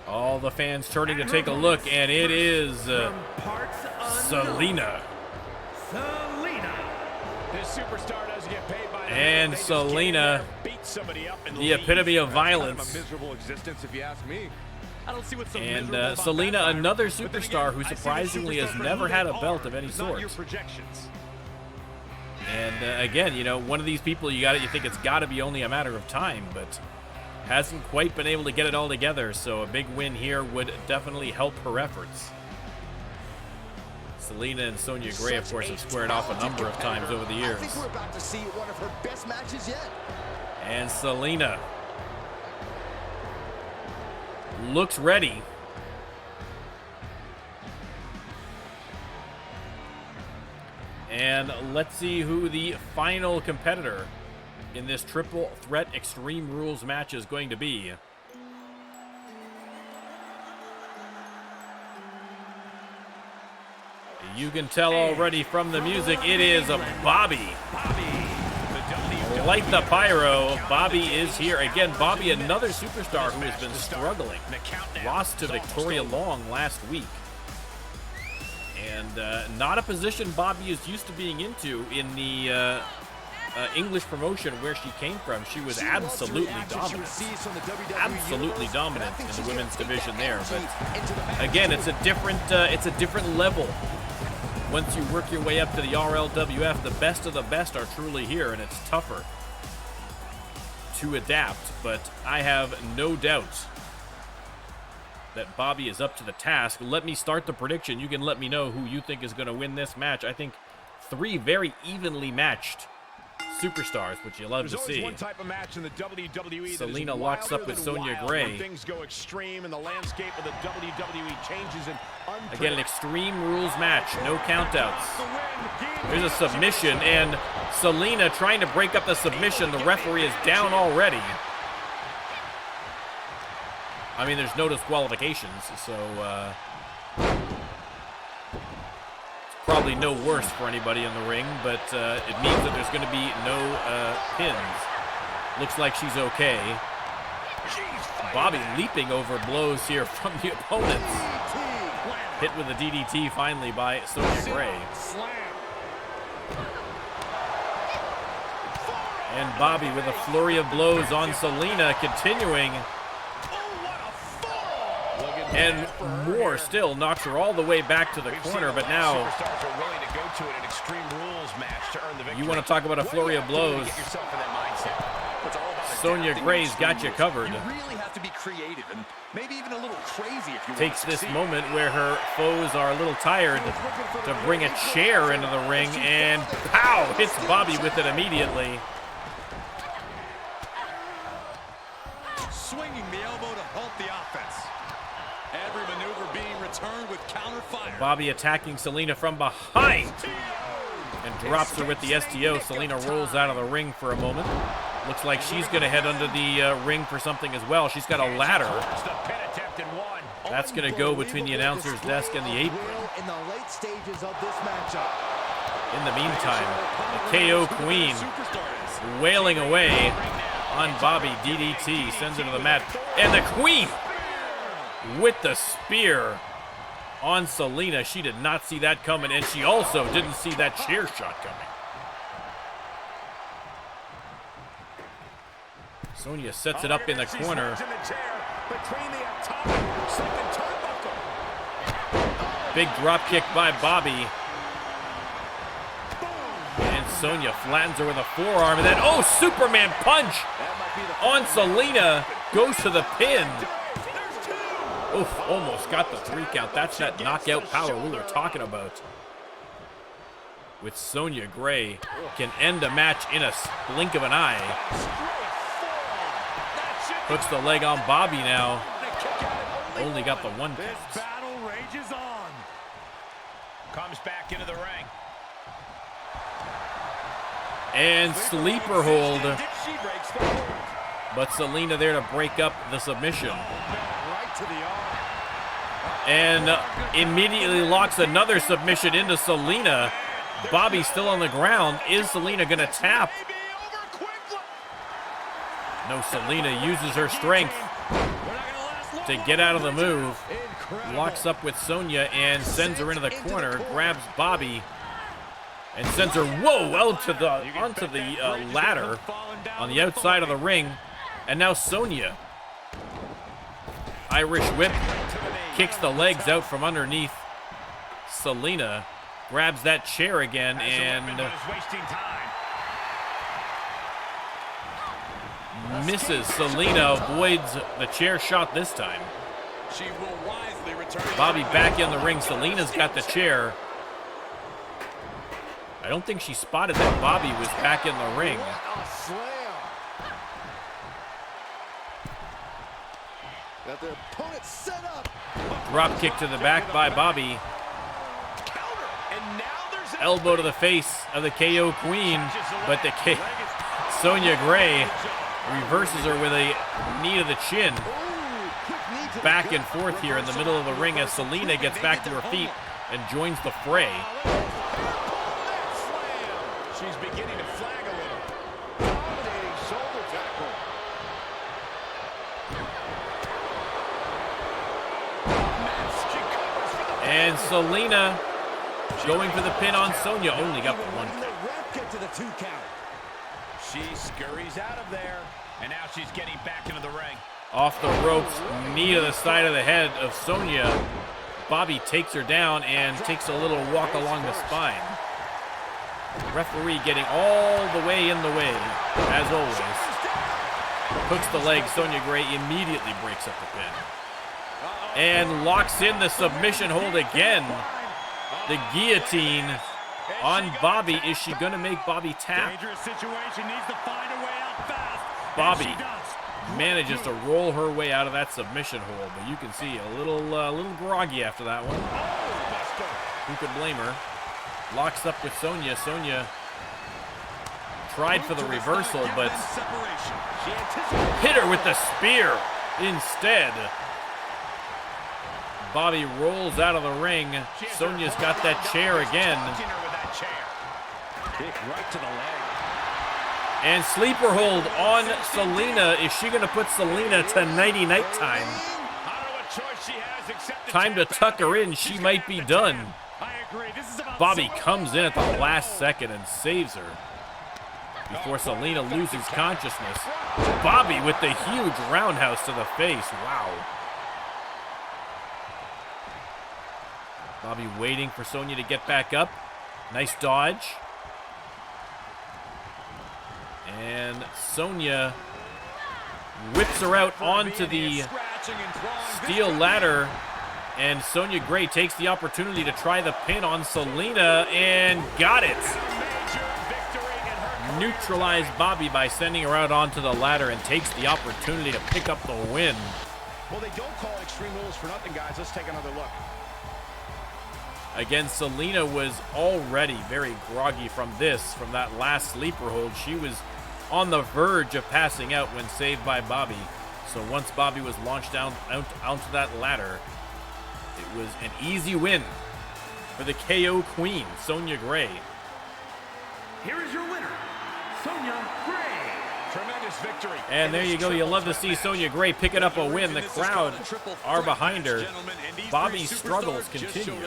All the fans turning to take a look, and it is Selena. This superstar doesn't get paid by And they just Selena, beat somebody up and the leave. epitome of Kind of violence. a miserable existence, if you ask me. I don't see what's so miserable And about Selena, that, Byron. another But then superstar again, who I see the surprisingly has superstars never for had who a they belt are, of any not sort. your projections. And again, you know, one of these people, you think it's got to be only a matter of time, but hasn't quite been able to get it all together. So a big win here would definitely help her efforts. Selena and Sonya Gray, of course, have squared off a number of times over the I years. think we're about to see one of her best matches yet. And Selena looks ready. And let's see who the final competitor in this triple threat Extreme Rules match is going to be. You can tell already from the music, it is a Bobby. Light the pyro. Bobby is here. Again, Bobby, another superstar who has been struggling. Lost to Victoria Long last week. And not a position Bobby is used to being into in the English promotion where she came from. She was absolutely dominant. Absolutely dominant in the women's division there. But again, it's a different level. Once you work your way up to the RLWF, the best of the best are truly here, and it's tougher to adapt. But I have no doubt that Bobby is up to the task. Let me start the prediction. You can let me know who you think is going to win this match. I think 3 very evenly matched superstars, which you love to see. One type of match in the WWE Selena locks up with Sonya Gray. Things go extreme and the landscape of the WWE changes. Again, an Extreme Rules match, no countouts. There's a submission, and Selena trying to break up the submission. The referee is down already. I mean, there's no disqualifications, so it's probably no worse for anybody in the ring, but it means that there's going to be no pins. Looks like she's okay. Bobby leaping over blows here from the opponents. Hit with a DDT finally by Sonya Gray. And Bobby with a flurry of blows on Selena, continuing. And more still, knocks her all the way back to the corner, but now you want to talk about a flurry of blows. Sonya Gray's got you covered. You really have to be creative and maybe even a little crazy if you want Takes to this succeed. moment where her foes are a little tired to bring a chair into the ring, and pow, hits Bobby with it immediately. Swinging the elbow to halt the offense. Every maneuver being returned with counter fire. Bobby attacking Selena from behind and drops her with the STO. Selena rolls out of the ring for a moment. Looks like she's going to head under the ring for something as well. She's got a ladder. That's going to go between the announcer's desk and the apron. In the late stages of this matchup. In the meantime, the KO Queen wailing away on Bobby. DDT sends her to the mat. And the Queen with the spear on Selena. She did not see that coming, and she also didn't see that chair shot coming. Sonya sets it up in the corner. Big drop kick by Bobby. And Sonya flattens her with a forearm, and then, oh, Superman punch on Selena. Goes to the pin. Oof, almost got the 3 count. That's that knockout power we were talking about. With Sonya Gray can end a match in a blink of an eye. Hooks the leg on Bobby now. Only got the 1 count. Battle rages on. Comes back into the ring. And sleeper hold. But Selena there to break up the submission. And immediately locks another submission into Selena. Bobby still on the ground. Is Selena going to tap? No, Selena uses her strength to get out of the move. Locks up with Sonya and sends her into the corner. Grabs Bobby and sends her, whoa, onto the ladder on the outside of the ring. And now Sonya. Irish whip. Kicks the legs out from underneath. Selena grabs that chair again and misses. Selena avoids the chair shot this time. Bobby back in the ring. Selena's got the chair. I don't think she spotted that Bobby was back in the ring. Got the opponent set up. Drop kick to the back by Bobby. Elbow to the face of the KO Queen, but Sonya Gray reverses her with a knee to the chin. Back and forth here in the middle of the ring as Selena gets back to her feet and joins the fray. She's beginning to flag a little. Dominating shoulder tackle. And Selena going for the pin on Sonya. Only got the 1 count. Get to the 2 count. She scurries out of there, and now she's getting back into the ring. Off the ropes, knee to the side of the head of Sonya. Bobby takes her down and takes a little walk along the spine. Referee getting all the way in the way, as always. Hooks the leg. Sonya Gray immediately breaks up the pin. And locks in the submission hold again. The guillotine on Bobby. Is she going to make Bobby tap? Dangerous situation, needs to find a way out fast. Bobby manages to roll her way out of that submission hold, but you can see a little groggy after that one. Who could blame her? Locks up with Sonya. Sonya tried for the reversal, but hit her with the spear instead. Bobby rolls out of the ring. Sonya's got that chair again. Kick right to the leg. And sleeper hold on Selena. Is she going to put Selena to nighty-night time? Time to tuck her in. She might be done. Bobby comes in at the last second and saves her before Selena loses consciousness. Bobby with the huge roundhouse to the face. Wow. Bobby waiting for Sonya to get back up. Nice dodge. And Sonya whips her out onto the steel ladder. And Sonya Gray takes the opportunity to try the pin on Selena and got it. Neutralized Bobby by sending her out onto the ladder and takes the opportunity to pick up the win. Well, they don't call Extreme Rules for nothing, guys. Let's take another look. Again, Selena was already very groggy from that last sleeper hold. She was on the verge of passing out when saved by Bobby. So once Bobby was launched down onto that ladder, it was an easy win for the KO Queen, Sonya Gray. Here is your winner, Sonya Gray. Tremendous victory. And there you go. You love to see Sonya Gray picking up a win. The crowd are behind her. Bobby's struggles continue.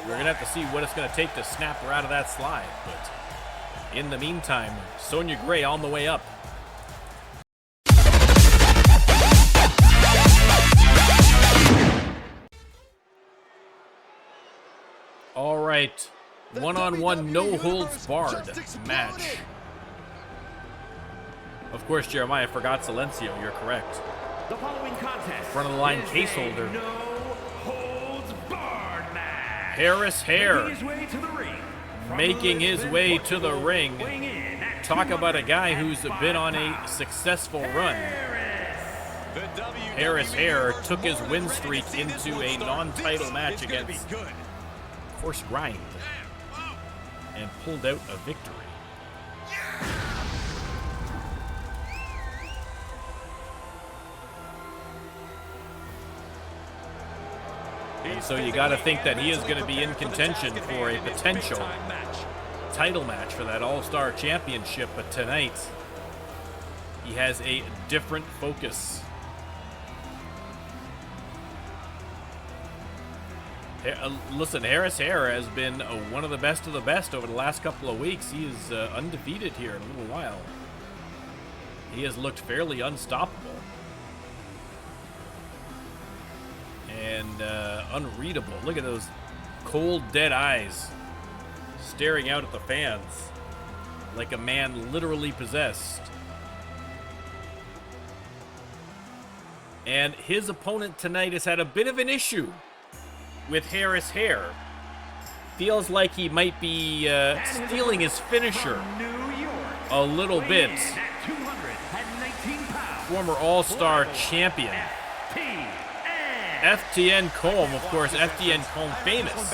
We're going to have to see what it's going to take to snap her out of that slide. But in the meantime, Sonya Gray on the way up. All right. One-on-one, no holds barred match. Of course, Jeremiah forgot Silencio. You're correct. The following contest. Front of the line is case a holder. No holds barred match. Hare. Making his way to the ring. Making his way to the ring. Weighing in at Talk about a guy who's been on a successful run. Hare took his win streak into a non-title match against Course Grind and pulled out a victory. And so you got to think that he is going to be in contention for a potential title match for that All-Star Championship, but tonight he has a different focus. Listen, Hare has been one of the best over the last couple of weeks. He is undefeated here in a little while. He has looked fairly unstoppable and unreadable. Look at those cold, dead eyes staring out at the fans like a man literally possessed. And his opponent tonight has had a bit of an issue with Hare. Feels like he might be stealing his finisher a little bit. Former All-Star champion FTN Colm, of course, FTN Colm famous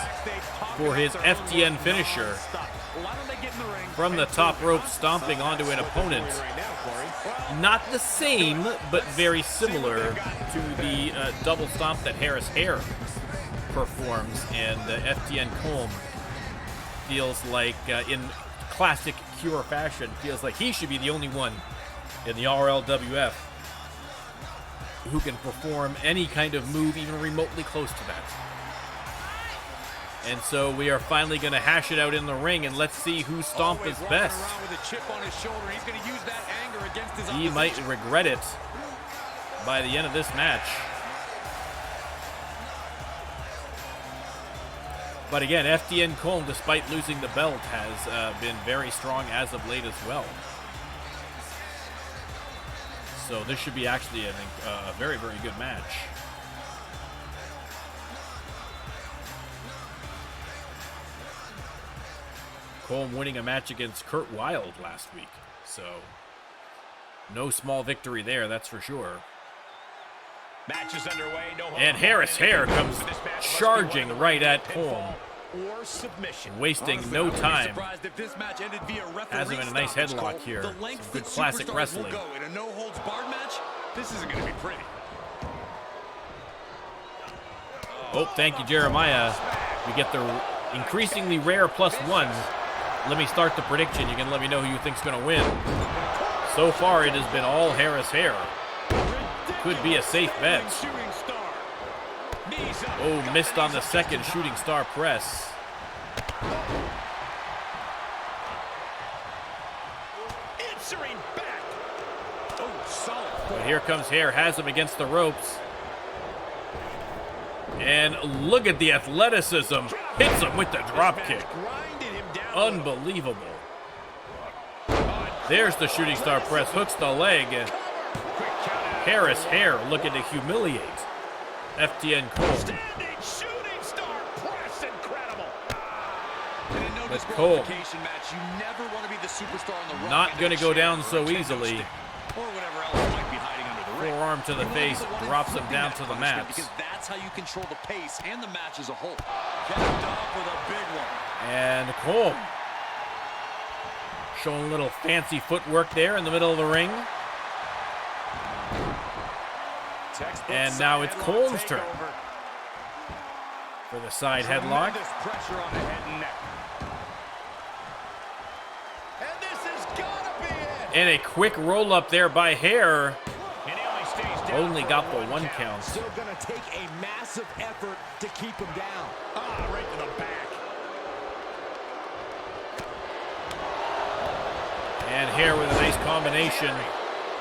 for his FTN finisher from the top rope, stomping onto an opponent. Not the same, but very similar to the double stomp that Hare performs, and FTN Colm feels like, in classic Cure fashion, feels like he should be the only one in the RLWF who can perform any kind of move even remotely close to that. And so we are finally going to hash it out in the ring, and let's see who Stomp is best. He might regret it by the end of this match. But again, FTN Colm, despite losing the belt, has been very strong as of late as well. So this should be actually, I think, a very, very good match. Colm winning a match against Kurt Wilde last week. So, no small victory there, that's for sure. Match is underway. No and Hare comes charging right at Colm, wasting no time. Has him in a nice headlock here. Some good classic wrestling. In a no-holds-barred match, this isn't going to be pretty. Oh, thank you, Jeremiah. We get the increasingly rare +1s. Let me start the prediction. You can let me know who you think's going to win. So far, it has been all Hare. Could be a safe bet. Oh, missed on the second shooting star press. But here comes Hare, has him against the ropes. And look at the athleticism. Hits him with the drop kick. Unbelievable. There's the shooting star press. Hooks the leg. Hare looking to humiliate FTN Colm. But Colm not going to go down so easily. Forearm to the face, drops him down to the mat. Because that's how you control the pace and the match as a whole. Capped off with a big one. And Colm showing a little fancy footwork there in the middle of the ring. And now it's Colm's turn for the side headlock. And a quick roll up there by Hare. Only got the 1 count. Still gonna take a massive effort to keep him down. Right to the back. And Hare with a nice combination.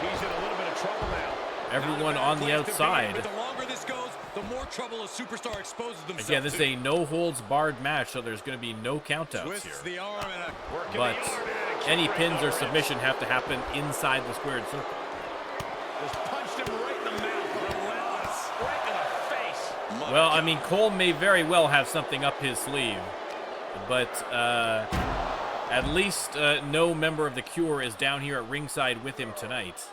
He's in a little bit of trouble now. Everyone on the outside. The longer this goes, the more trouble a superstar exposes themselves. Again, this is a no-holds-barred match, so there's going to be no countouts here. But any pins or submission have to happen inside the squared circle. Just punched him right in the mouth. Relentless. Right in the face. Well, I mean, Colm may very well have something up his sleeve, but at least no member of the Cure is down here at ringside with him tonight.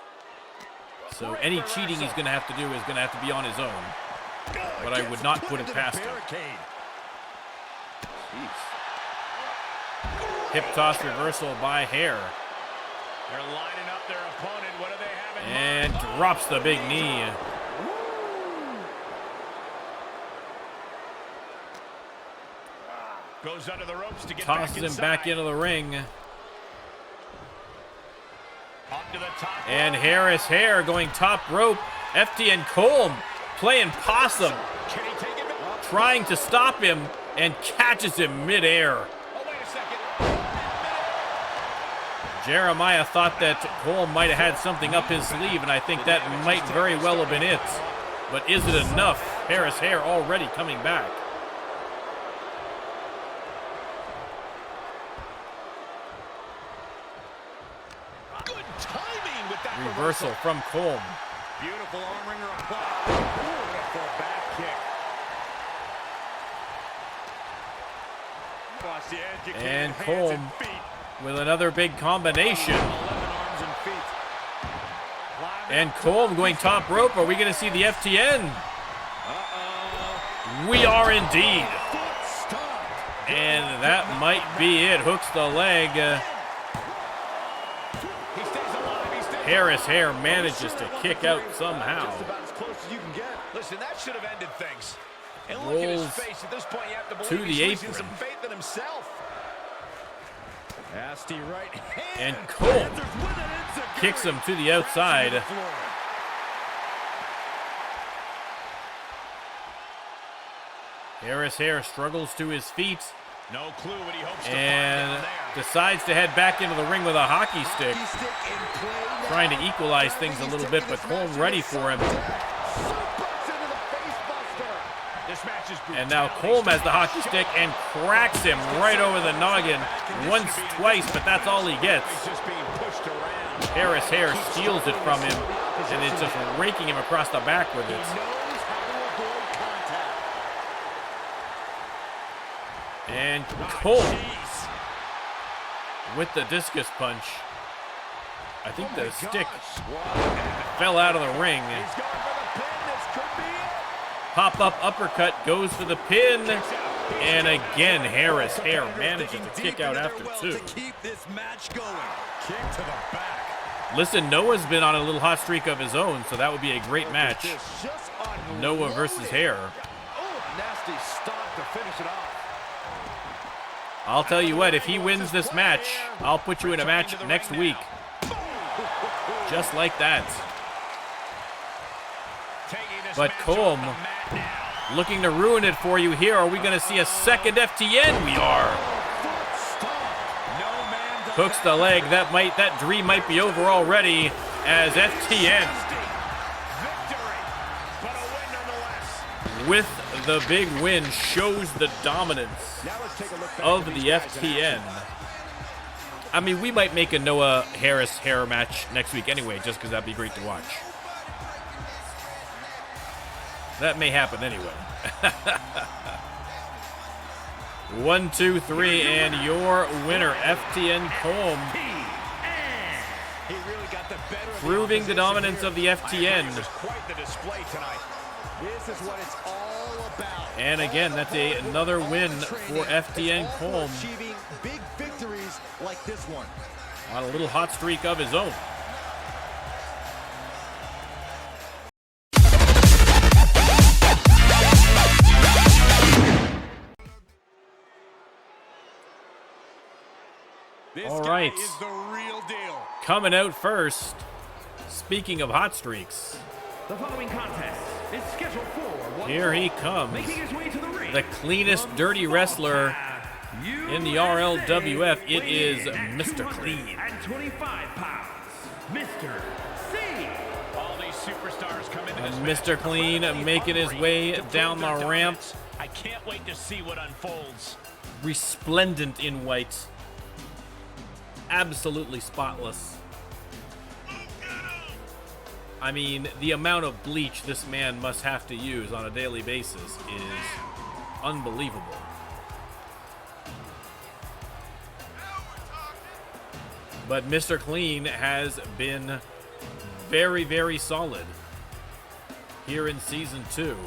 So any cheating he's going to have to do is going to have to be on his own. But I would not put it past him. Hip toss reversal by Hare. They're lining up their opponent. What do they have in And mind? drops the big knee. Goes under the ropes to get Tosses him back into the ring. Up to the top. And Hare going top rope. FTN Colm playing possum. Can he take him? Trying to stop him and catches him midair. Oh, wait a second. Jeremiah thought that Colm might have had something up his sleeve, and I think that might very well have been it. But is it enough? Hare already coming back. Good timing with that Reversal from Colm. Beautiful arm wringer applied. Beautiful back kick. Watch the educated And hands Colm and feet. with another big combination. 11 arms and feet. And Colm going top rope. Are we going to see the FTN? We are indeed. And that might be it. Hooks the leg. He stays alive. Hare manages to kick out somehow. Just about as close as you can get. Listen, that should have ended things. And look at his Rolls face. At this point, you have to to believe the he's losing apron. some faith in himself. Nasty right hand. And Colm Panthers with an insecurity. kicks him to the outside. Hare struggles to his feet No clue what he hopes to and find down there. decides to head back into the ring with a hockey stick, Hockey stick in play now. trying to equalize things a little bit, but Colm ready for him. Suplex into the face buster. This match is And now Colm has the hockey stick and cracks him right over the noggin once, twice, but that's all he gets. He's just being pushed around. Hare steals it from him, and it's just raking him across the back with it. Knows how to avoid contact. And Colm with the discus punch. I think the stick fell out of the ring. He's going for the pin. This could be it. Pop-up uppercut goes for the pin. And again, Hare manages to kick out after two. To keep this match going. Kick to the back. Listen, Noah's been on a little hot streak of his own, so that would be a great match. Just Noah versus Hare. Oh, nasty stomp to finish it off. I'll tell you what, if he wins this match, I'll put you in a match next week. Just like that. But Colm looking to ruin it for you here. Are we going to see a second FTN? We are. Hooks the leg. That dream might be over already as FTN with the big win shows the dominance of the FTN. I mean, we might make a Noah Hare match next week anyway, just because that'd be great to watch. That may happen anyway. 1, 2, 3, and your winner, FTN Colm, proving the dominance of the FTN. This is what it's all about. And again, that's another win for FTN Colm Achieving big victories like this one. on a little hot streak of his own. All right. Is the real deal. Coming out first, speaking of hot streaks, The following contest is scheduled for one here he fall. comes. Making his way to the ring. The cleanest dirty wrestler in the RLWF. It is Mr. Clean. And 25 pounds, Mr. C. All these superstars come into this And match Mr. Clean making his way down the ramp, I can't wait to see what unfolds. resplendent in white. Absolutely spotless. I mean, the amount of bleach this man must have to use on a daily basis is unbelievable. But Mr. Clean has been very, very solid here in Season 2.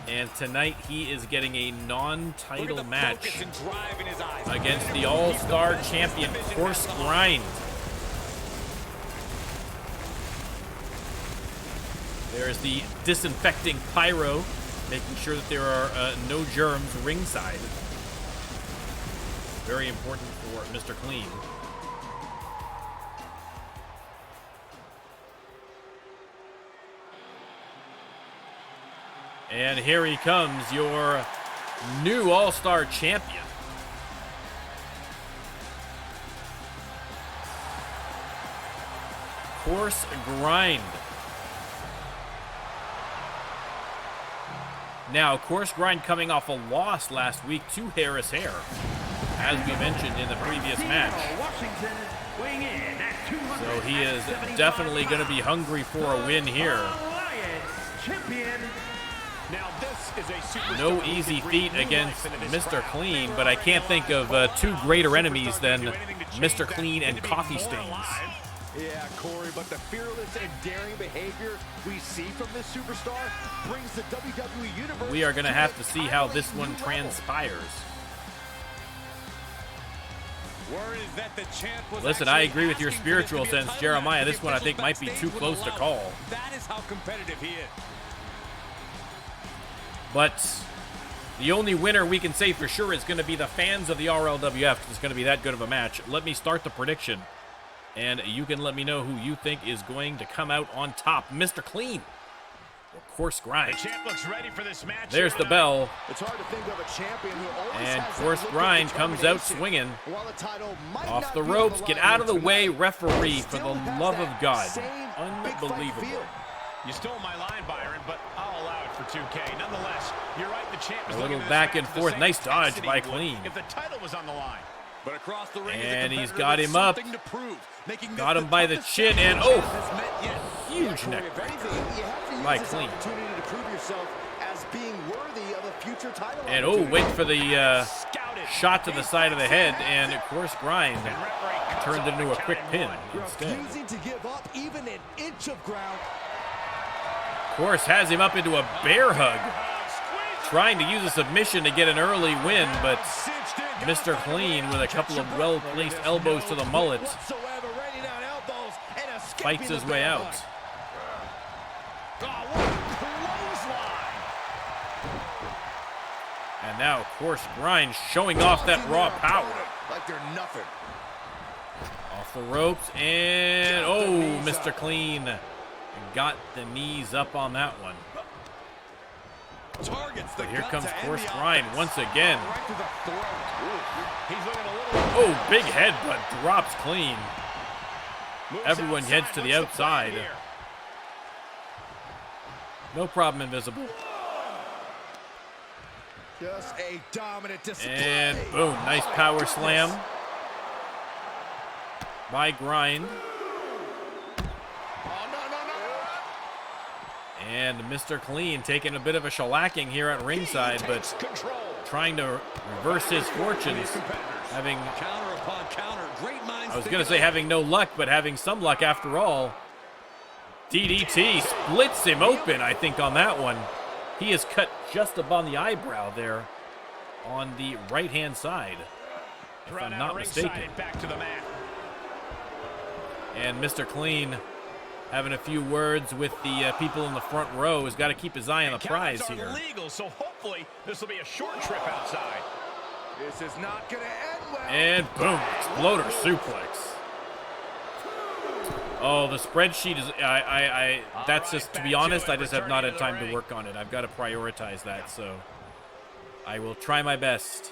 And tonight he is getting a non-title match against the All-Star Champion, Course Grind. There's the disinfecting pyro, making sure that there are no germs ringside. Very important for Mr. Clean. And here he comes, your new All-Star Champion. Course Grind. Now, Course Grind coming off a loss last week to Hare, as we mentioned in the previous match. Washington weighing in at 200. So he is definitely going to be hungry for a win here. Alliance champion. Now this is a superstar. No easy feat against Mr. Clean, but I can't think of two greater enemies than Mr. Clean and Coffee Stains. Yeah, Corey, but the fearless and daring behavior we see from this superstar brings the WWE Universe. We are going to have to see how this one transpires. Word is that the champ was Listen, I actually agree with your asking for this to spiritual be a sense, title Jeremiah. match This one I think might be too close to call. That is how competitive he is. But the only winner we can say for sure is going to be the fans of the RLWF. It's going to be that good of a match. Let me start the prediction, and you can let me know who you think is going to come out on top. Mr. Clean or Course Grind. The champ looks ready for this match. There's the bell, It's hard to think of a champion who always and has that Course look of Grind comes out determination. swinging. While the title might Off not the be on ropes. the Get line out of the tonight, way, he referee, for still the has love that of God. same big fight Unbelievable. feel. You stole my line, Byron, but I'll allow it for 2K. Nonetheless, you're right. The champ is A little looking at this back match and with the forth. same Nice dodge intensity by he would Clean. if the title was on the line. But across the ring And is a he's competitor got with him up. something to prove, making Got this him by the toughest chin, challenge and the champ has met yet. huge Corey, neck if breaker. anything, you have to use By this Clean. opportunity to prove yourself as being worthy of a future title And opportunity. wait for the shot to the side of the head, and of course Grind turned it into a quick pin instead. Refusing to give up even an inch of ground. Of course, has him up into a bear hug, trying to use a submission to get an early win, but Mr. Clean with a couple of well-placed elbows to the mullet fights his way out. And now, of course, Grind showing off that raw power. Like they're nothing. Off the ropes, and oh, Mr. Clean got the knees up on that one. But here comes, of course, Grind once again. Oh, big headbutt, drops Clean. Everyone heads to the outside. No problem, Invisible. Just a dominant display. And boom, nice power slam by Grind. And Mr. Clean taking a bit of a shellacking here at ringside, but trying to reverse his fortunes. Having, I was going to say having no luck, but having some luck after all. DDT splits him open, I think, on that one. He is cut just above the eyebrow there on the right-hand side, if I'm not mistaken. And Mr. Clean having a few words with the people in the front row. Has got to keep his eye on the prize here. Legal, so hopefully this will be a short trip outside. This is not going to end well. And boom, exploder suplex. Oh, the spreadsheet is, that's just, to be honest, I just have not had time to work on it. I've got to prioritize that, so I will try my best.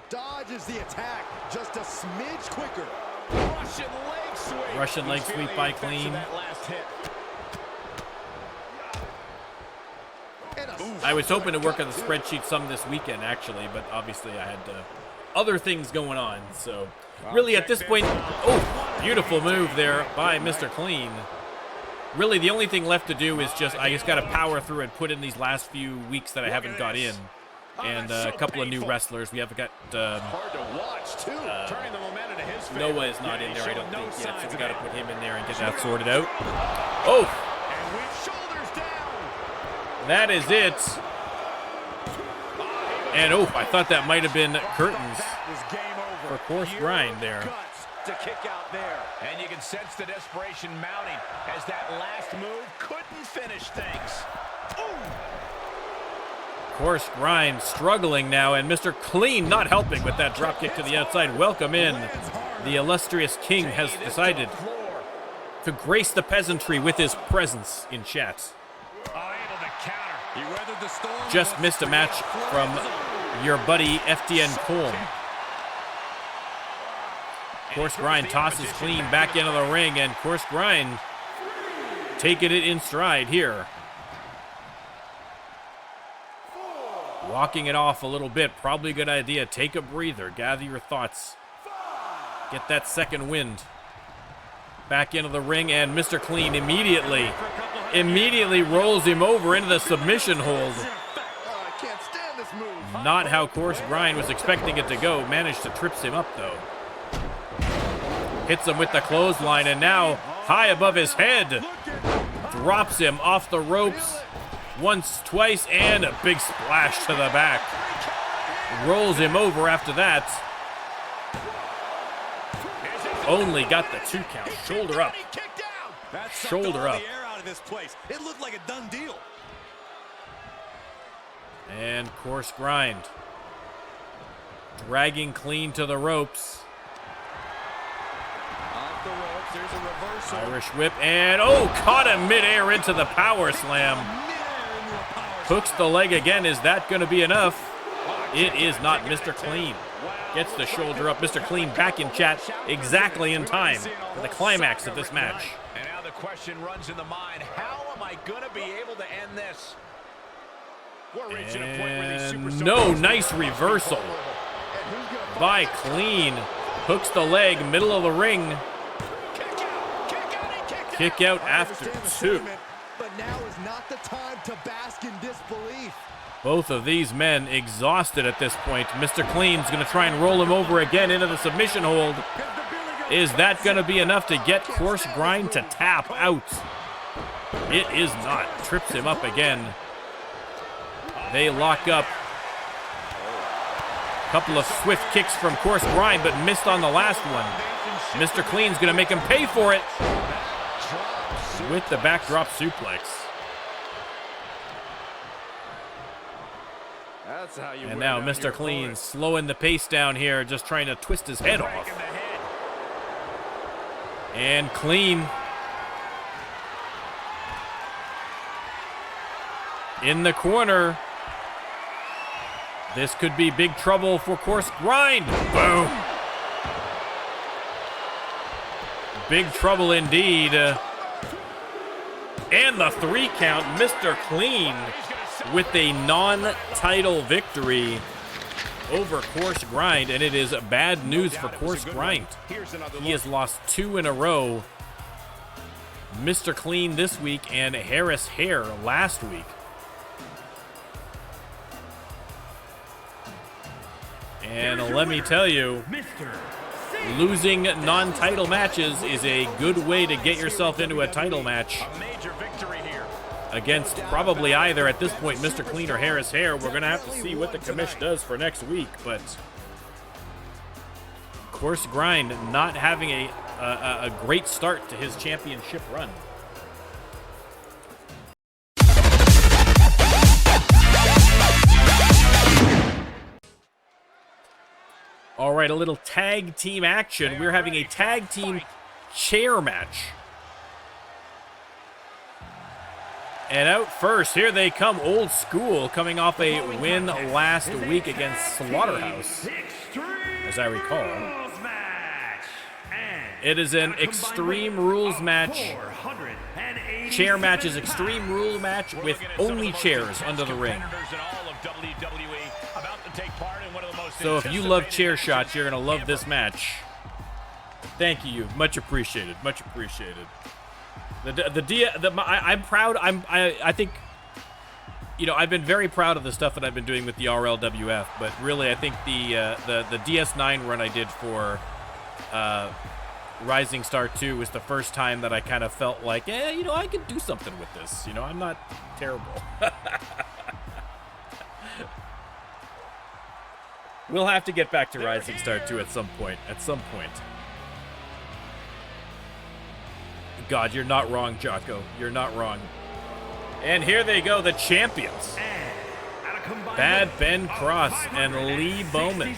Dodges the attack just a smidge quicker. Russian leg sweep by Clean. I was hoping to work on the spreadsheet some this weekend, actually, but obviously I had other things going on. So really at this point, oh, beautiful move there by Mr. Clean. Really the only thing left to do is I just got to power through and put in these last few weeks that I haven't got in. And a couple of new wrestlers. We have got Noah is not in there, I don't think yet, so we've got to put him in there and get that sorted out. Oh! That is it. And oh, I thought that might have been curtains for course Grind there. To kick out there. And you can sense the desperation mounting as that last move couldn't finish things. Ooh. Of course, Grind struggling now, and Mr. Clean not helping with that dropkick to the outside. Welcome in. The illustrious king has decided to grace the peasantry with his presence in chat. Just missed a match from your buddy FTN Colm. Of course, Grind tosses Clean back into the ring, and of course, Grind taking it in stride here. Walking it off a little bit, probably a good idea. Take a breather, gather your thoughts. Get that second wind. Back into the ring, and Mr. Clean immediately rolls him over into the submission hold. Not how course Grind was expecting it to go. Managed to trip him up though. Hits him with the clothesline, and now high above his head. Drops him off the ropes. Once, twice, and a big splash to the back. Rolls him over after that. Only got the 2 count. Shoulder up. Shoulder up. It looked like a done deal. And course Grind. Dragging Clean to the ropes. Off the ropes, there's a reversal. Irish whip, and oh, caught him midair into the power slam. Hooks the leg again. Is that going to be enough? It is not. Mr. Clean gets the shoulder up. Mr. Clean back in chat exactly in time for the climax of this match. And now the question runs in the mind, how am I going to be able to end this? We're reaching a point where these superstars... No, nice reversal by Clean. Hooks the leg, middle of the ring. Kick out after 2. But now is not the time to bask in disbelief. Both of these men exhausted at this point. Mr. Clean's going to try and roll him over again into the submission hold. Is that going to be enough to get Coarse Grind to tap out? It is not. Trips him up again. They lock up. Couple of swift kicks from Coarse Grind, but missed on the last one. Mr. Clean's going to make him pay for it with the backdrop suplex. And now Mr. Clean slowing the pace down here, just trying to twist his head off. And Clean in the corner. This could be big trouble for Coarse Grind. Boom. Big trouble indeed. And the 3 count, Mr. Clean with a non-title victory over Coarse Grind, and it is bad news for Coarse Grind. He has lost 2 in a row. Mr. Clean this week and Hare last week. And let me tell you, losing non-title matches is a good way to get yourself into a title match against probably either, at this point, Mr. Clean or Hare. We're going to have to see what the commish does for next week, but Coarse Grind not having a great start to his championship run. All right, a little tag team action. We're having a tag team chair match. And out first, here they come, Old School, coming off a win last week against Slaughterhouse, as I recall. It is an Extreme Rules match. Chair match is Extreme Rule match with only chairs under the ring. So if you love chair shots, you're going to love this match. Thank you. Much appreciated. Much appreciated. I'm proud. I think, you know, I've been very proud of the stuff that I've been doing with the RLWF, but really I think the DS9 run I did for Rising Star 2 was the first time that I kind of felt like, yeah, you know, I could do something with this. You know, I'm not terrible. We'll have to get back to Rising Star 2 at some point. God, you're not wrong, Jocko. You're not wrong. And here they go, the champions. Bad Ben Cross and Lee Bowman.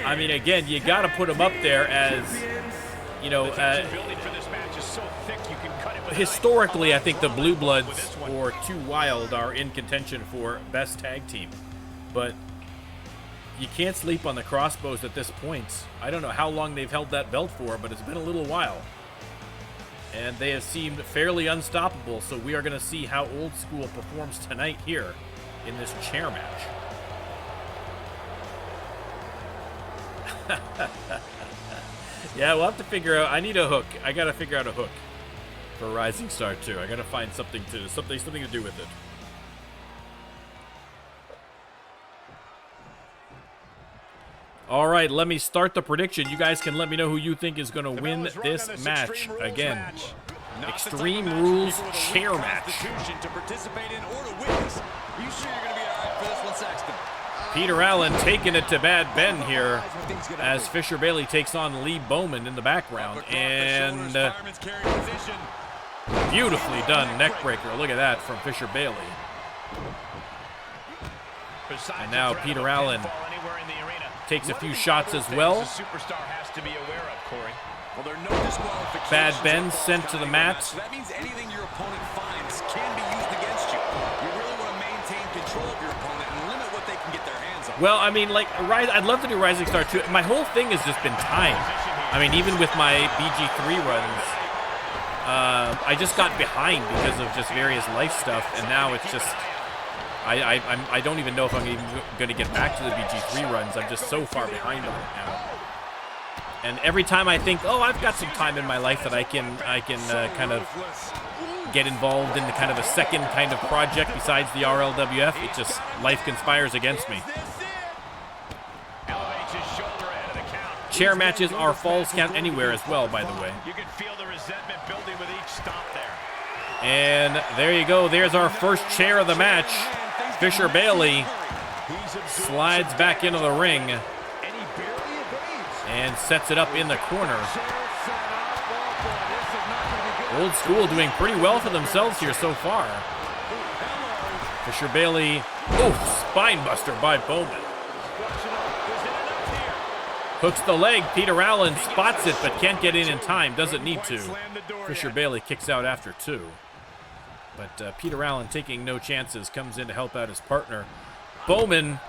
I mean, again, you got to put them up there as, you know, historically, I think the Blue Bloods or Too Wild are in contention for best tag team. But you can't sleep on the Crossbows at this point. I don't know how long they've held that belt for, but it's been a little while. And they have seemed fairly unstoppable, so we are going to see how Old School performs tonight here in this chair match. Yeah, we'll have to figure out. I need a hook. I got to figure out a hook for Rising Star 2. I got to find something to do with it. All right, let me start the prediction. You guys can let me know who you think is going to win this match. Again, Extreme Rules chair match. Peter Allen taking it to Bad Ben here as Fisher Bailey takes on Lee Bowman in the background. And beautifully done neckbreaker. Look at that from Fisher Bailey. And now Peter Allen takes a few shots as well. Bad Ben sent to the mat. That means anything your opponent finds can be used against you. You really want to maintain control of your opponent and limit what they can get their hands on. Well, I mean, like, I'd love to do Rising Star 2. My whole thing has just been time. I mean, even with my BG3 runs, I just got behind because of just various life stuff, and now it's just... I don't even know if I'm even going to get back to the BG3 runs. I'm just so far behind on it now. And every time I think, oh, I've got some time in my life that I can kind of get involved in the kind of a second kind of project besides the RLWF. It just, life conspires against me. Elevates his shoulder ahead of the count. Chair matches are falls count anywhere as well, by the way. You can feel the resentment building with each stomp there. And there you go. There's our first chair of the match. Fisher Bailey slides back into the ring and sets it up in the corner. Old School doing pretty well for themselves here so far. Fisher Bailey, spine buster by Bowman. Hooks the leg. Peter Allen spots it but can't get in time. Doesn't need to. Fisher Bailey kicks out after 2. But Peter Allen, taking no chances, comes in to help out his partner. Bowman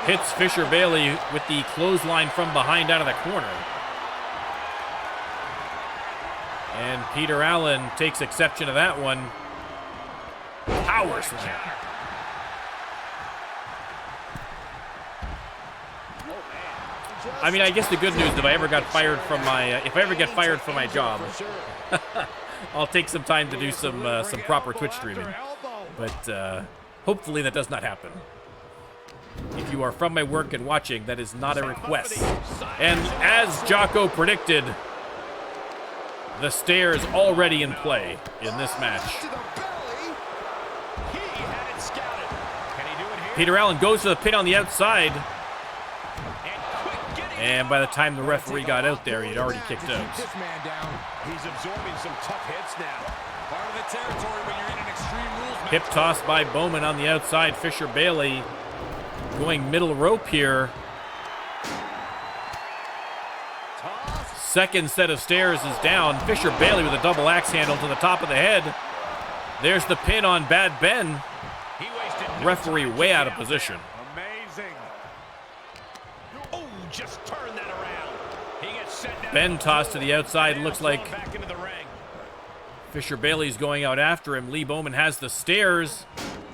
hits Fisher Bailey with the clothesline from behind out of the corner. And Peter Allen takes exception to that one. Power slam. I mean, I guess the good news, if I ever get fired from my job, I'll take some time to do some proper Twitch streaming. But hopefully that does not happen. If you are from my work and watching, that is not a request. And as Jocko predicted, the stairs already in play in this match. Peter Allen goes to the pin on the outside. And by the time the referee got out there, he'd already kicked out. He's absorbing some tough hits now. Part of the territory when you're in an Extreme Rules match. Hip toss by Bowman on the outside. Fisher Bailey going middle rope here. Second set of stairs is down. Fisher Bailey with a double axe handle to the top of the head. There's the pin on Bad Ben. Referee way out of position. Amazing. Oh, just turn that around. He gets set down. Ben tossed to the outside. Looks like Back into the ring. Fisher Bailey's going out after him. Lee Bowman has the stairs,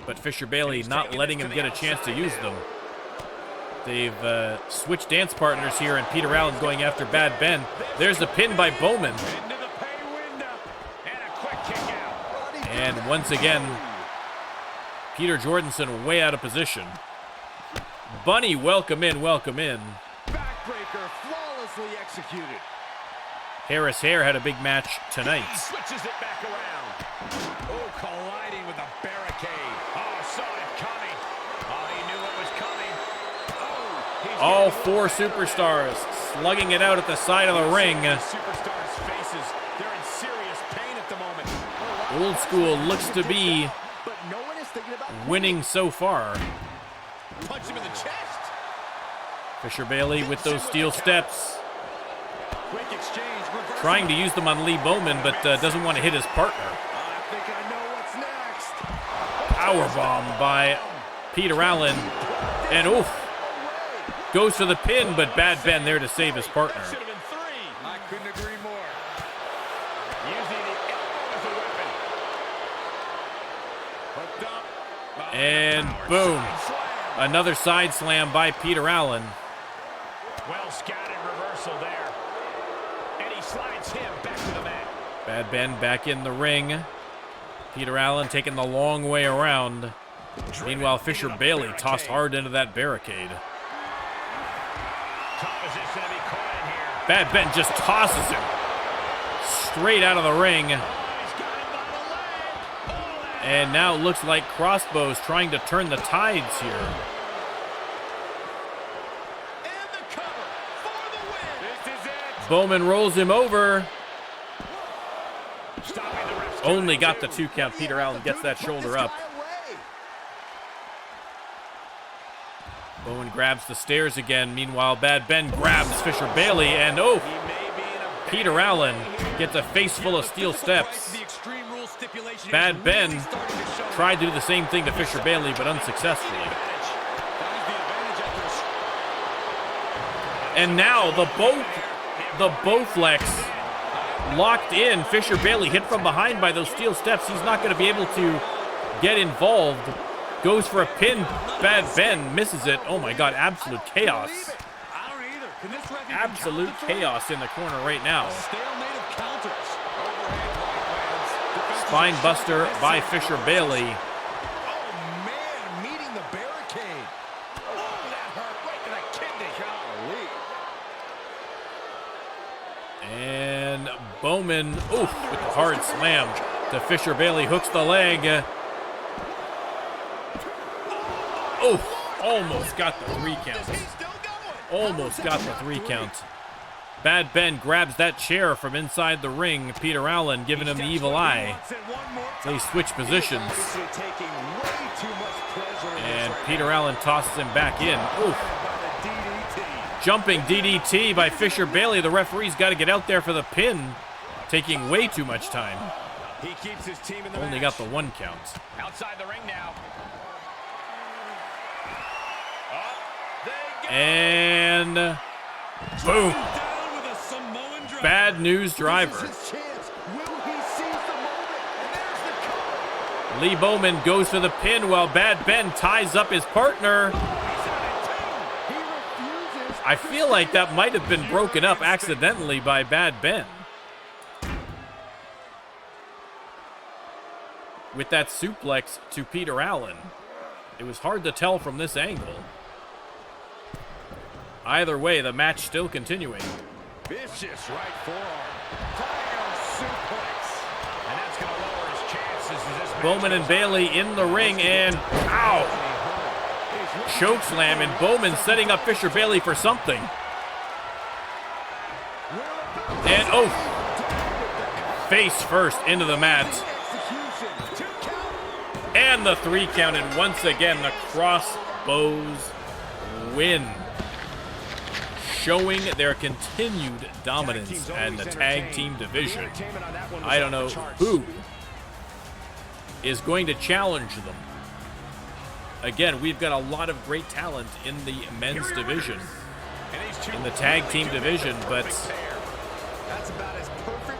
but Fisher Bailey not letting him get a chance to use them. They've switched dance partners here, and Peter Allen's going after Bad Ben. There's the pin by Bowman. Into the pay window. And a quick kick out. And once again, Peter Jordanson way out of position. Bunny, welcome in, welcome in. Backbreaker flawlessly executed. Hare had a big match tonight. Switches it back around. Oh, colliding with a barricade. Oh, saw it coming. Oh, he knew what was coming. Oh, he's All 4 superstars slugging it out at the side of the ring. superstars' faces. They're in serious pain at the moment. Old School looks to be But no one is thinking about winning so far. Punch him in the chest. Fisher Bailey with those steel steps. Quick exchange. Reversal. Trying to use them on Lee Bowman, but doesn't want to hit his partner. I think I know what's next. Powerbomb by Peter Allen. And oof. Goes for the pin, but Bad Ben there to save his partner. Should have been 3. I couldn't agree more. Using the elbow as a weapon. Hooked up. And boom. Another side slam by Peter Allen. well scouted reversal there. And he slides him back to the mat. Bad Ben back in the ring. Peter Allen taking the long way around. Meanwhile, Fisher Bailey tossed hard into that barricade. Tough position to be caught in here. Bad Ben just tosses him straight out of the ring. He's got him by the leg. Oh, And now it looks like Crossbow's trying to turn the tides here. And the cover for the win. This is it. Bowman rolls him over. stopping the ref's Only got the 2 count. Peter Allen gets that shoulder up. Bowman grabs the stairs again. Meanwhile, Bad Ben grabs Fisher Bailey. And oh, He may be in a Peter Allen gets a face full of steel steps. The Extreme Rules stipulation Bad is Ben really starting to show. tried to do the same thing to Fisher Bailey, but unsuccessfully. That is the advantage after And now the Bowflex locked in. Fisher Bailey hit from behind by those steel steps. He's not going to be able to get involved. Goes for a pin. Bad Ben misses it. Oh my God, absolute chaos. I don't either. Can this ref even absolute count the three? chaos in the corner right now. Stalemate of counters. Overhand right lands. Defense Spine is buster shot. by Fisher Bailey. Oh, man, meeting the barricade. Oh, that hurt right to the kidney. Golly. And Bowman, oof, with the hard slam to Fisher Bailey, hooks the leg. Oof, almost got the 3 count. Almost got the 3 count. Bad Ben grabs that chair from inside the ring. Peter Allen giving him the evil eye. They switch positions. And Peter Allen tosses him back in. Oof. Jumping DDT by Fisher Bailey. The referee's got to get out there for the pin. Taking way too much time. He keeps his team in the Only got the 1 count. Outside the ring now. And boom. Bad news driver. Lee Bowman goes for the pin while Bad Ben ties up his partner. I feel like that might have been broken up accidentally by Bad Ben. With that suplex to Peter Allen. It was hard to tell from this angle. Either way, the match still continuing. Vicious right forearm. Tiger suplex. And that's going to lower his chances as this Bowman and Bailey in the ring, and ow! Choke slam, and Bowman setting up Fisher Bailey for something. And oh! Face first into the mat. And the 3 count, and once again, the Crossbows win. Showing their continued dominance in the tag team division. I don't know who is going to challenge them. Again, we've got a lot of great talent in the men's division, in the tag team division, but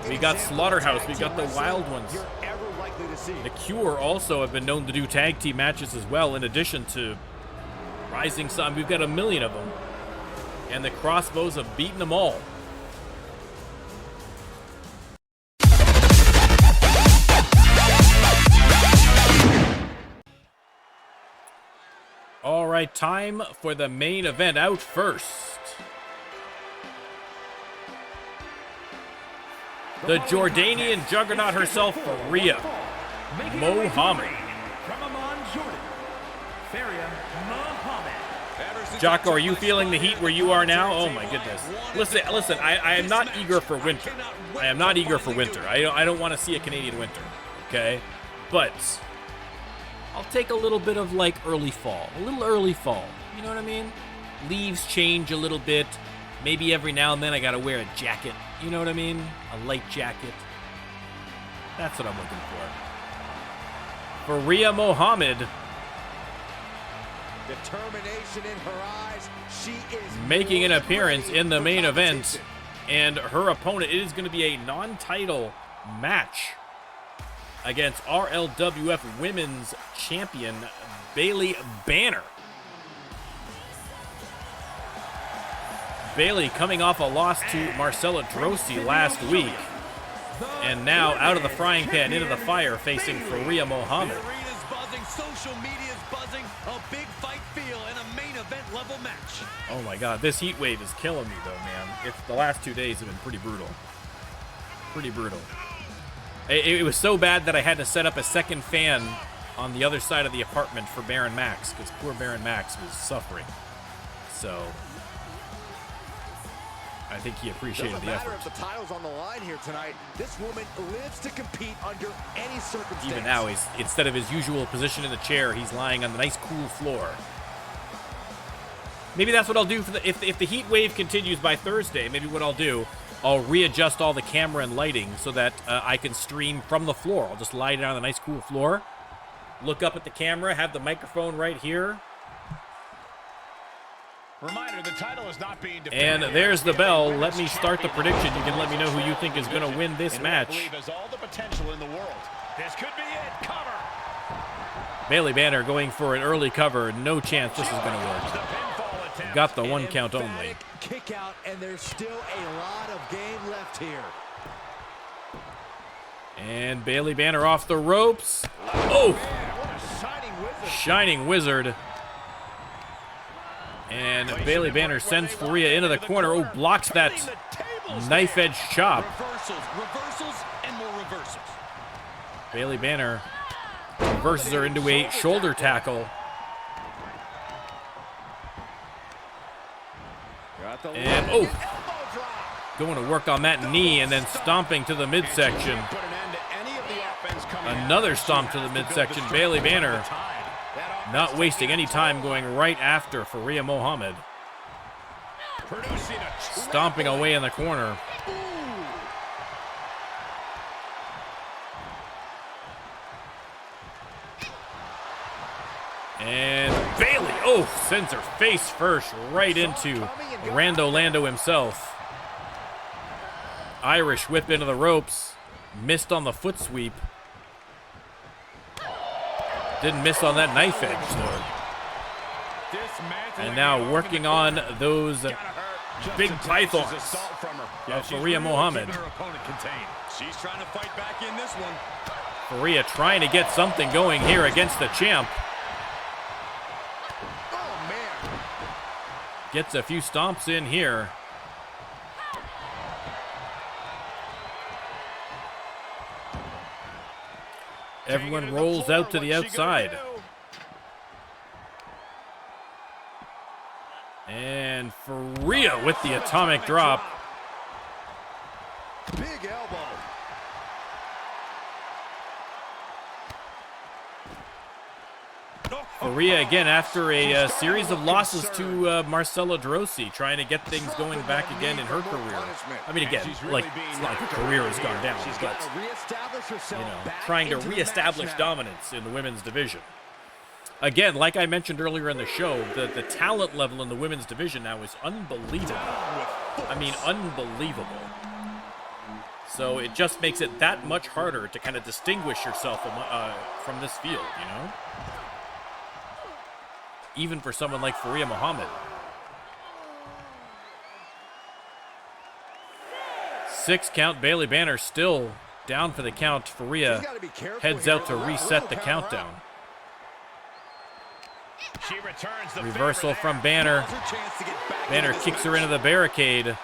we got Slaughterhouse, we got the Wild Ones. The Cure also have been known to do tag team matches as well, in addition to Rising Sun. We've got a million of them. And the Crossbows have beaten them all. All right, time for the main event. Out first, the Jordanian Juggernaut herself, Faria Mohammad. From Amman, Jordan, Faria Mohammad. Jocko, are you feeling the heat where you are now? Oh my goodness. Listen, I am not eager for winter. I am not eager for winter. I don't want to see a Canadian winter, okay? But I'll take a little bit of like early fall. A little early fall. You know what I mean? Leaves change a little bit. Maybe every now and then I gotta wear a jacket. You know what I mean? A light jacket. That's what I'm looking for. Faria Mohammad. Determination in her eyes. She is Making an appearance in the main event, and her opponent, it is going to be a non-title match against RLWF Women's Champion Bailey Banner. Bailey coming off a loss to Marcella Drosy last week, and now out of the frying pan into the fire, facing Faria Mohammad. Arena's buzzing, social media's buzzing, a big fight feel in a main event level match. Oh my God, this heat wave is killing me though, man. The last 2 days have been pretty brutal. Pretty brutal. It was so bad that I had to set up a second fan on the other side of the apartment for Baron Max, because poor Baron Max was suffering. So I think he appreciated the effort. If the title's on the line here tonight, this woman lives to compete under any circumstance. Even now, instead of his usual position in the chair, he's lying on the nice cool floor. Maybe that's what I'll do for if the heat wave continues by Thursday. Maybe what I'll do, I'll readjust all the camera and lighting so that I can stream from the floor. I'll just lie down on the nice cool floor, look up at the camera, have the microphone right here. Reminder, the title is not being And there's the bell. Let me start the prediction. You can let me know who you think is going to win this match. I believe has all the potential in the world. This could be it. Cover. Bailey Banner going for an early cover. No chance this is going to work. The pinfall got the 1 count only. Emphatic kick out, and there's still a lot of game left here. And Bailey Banner off the ropes. Oh! Shining Wizard. And Bailey Banner sends Faria into the corner. Oh, blocks that knife edge chop. Reversals, and more reversals. Bailey Banner reverses her into a shoulder tackle. And, oh, going to work on that knee and then stomping to the midsection. Another stomp to the midsection. Bailey Banner not wasting any time, going right after Faria Mohammad. Stomping away in the corner. And Bailey, oh, sends her face first right into Rando Lando himself. Irish whip into the ropes. Missed on the foot sweep. Didn't miss on that knife edge, though. And now working on those big pythons of Faria Mohammad. She's trying to fight back in this one. Faria trying to get something going here against the champ. Gets a few stomps in here. Everyone rolls out to the outside. And Faria with the atomic drop. Big elbow. Faria again after a series of losses to Marcella DeRossi, trying to get things going back again in her career. I mean, again, like, it's not like her career has gone down, but, you know, trying to reestablish dominance in the women's division. Again, like I mentioned earlier in the show, the talent level in the women's division now is unbelievable. I mean, unbelievable. So it just makes it that much harder to kind of distinguish yourself from this field, you know? Even for someone like Faria Mohammad. 6 count. Bailey Banner still down for the count. Faria heads out to reset the countdown. Reversal from Banner. Banner kicks her into the barricade.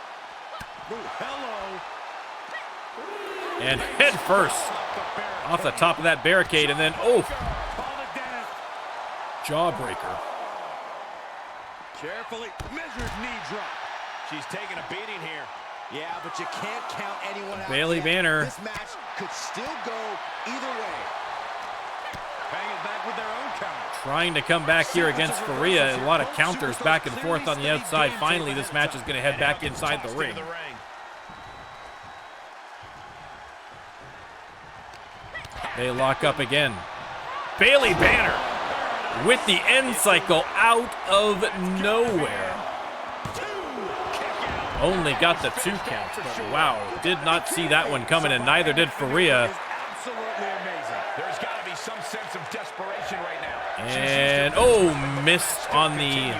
And head first off the top of that barricade, and then, oh, jawbreaker. Carefully measured knee drop. She's taking a beating here. Yeah, but you can't count anyone out. Bailey Banner. This match could still go either way. Hanging back with their own count. Trying to come back here against Faria. A lot of counters back and forth on the outside. Finally, this match is going to head back inside the ring. They lock up again. Bailey Banner with the end cycle out of nowhere. Only got the 2 count, but wow, did not see that one coming, and neither did Faria. Absolutely amazing. There's got to be some sense of desperation right now. And, oh, missed on the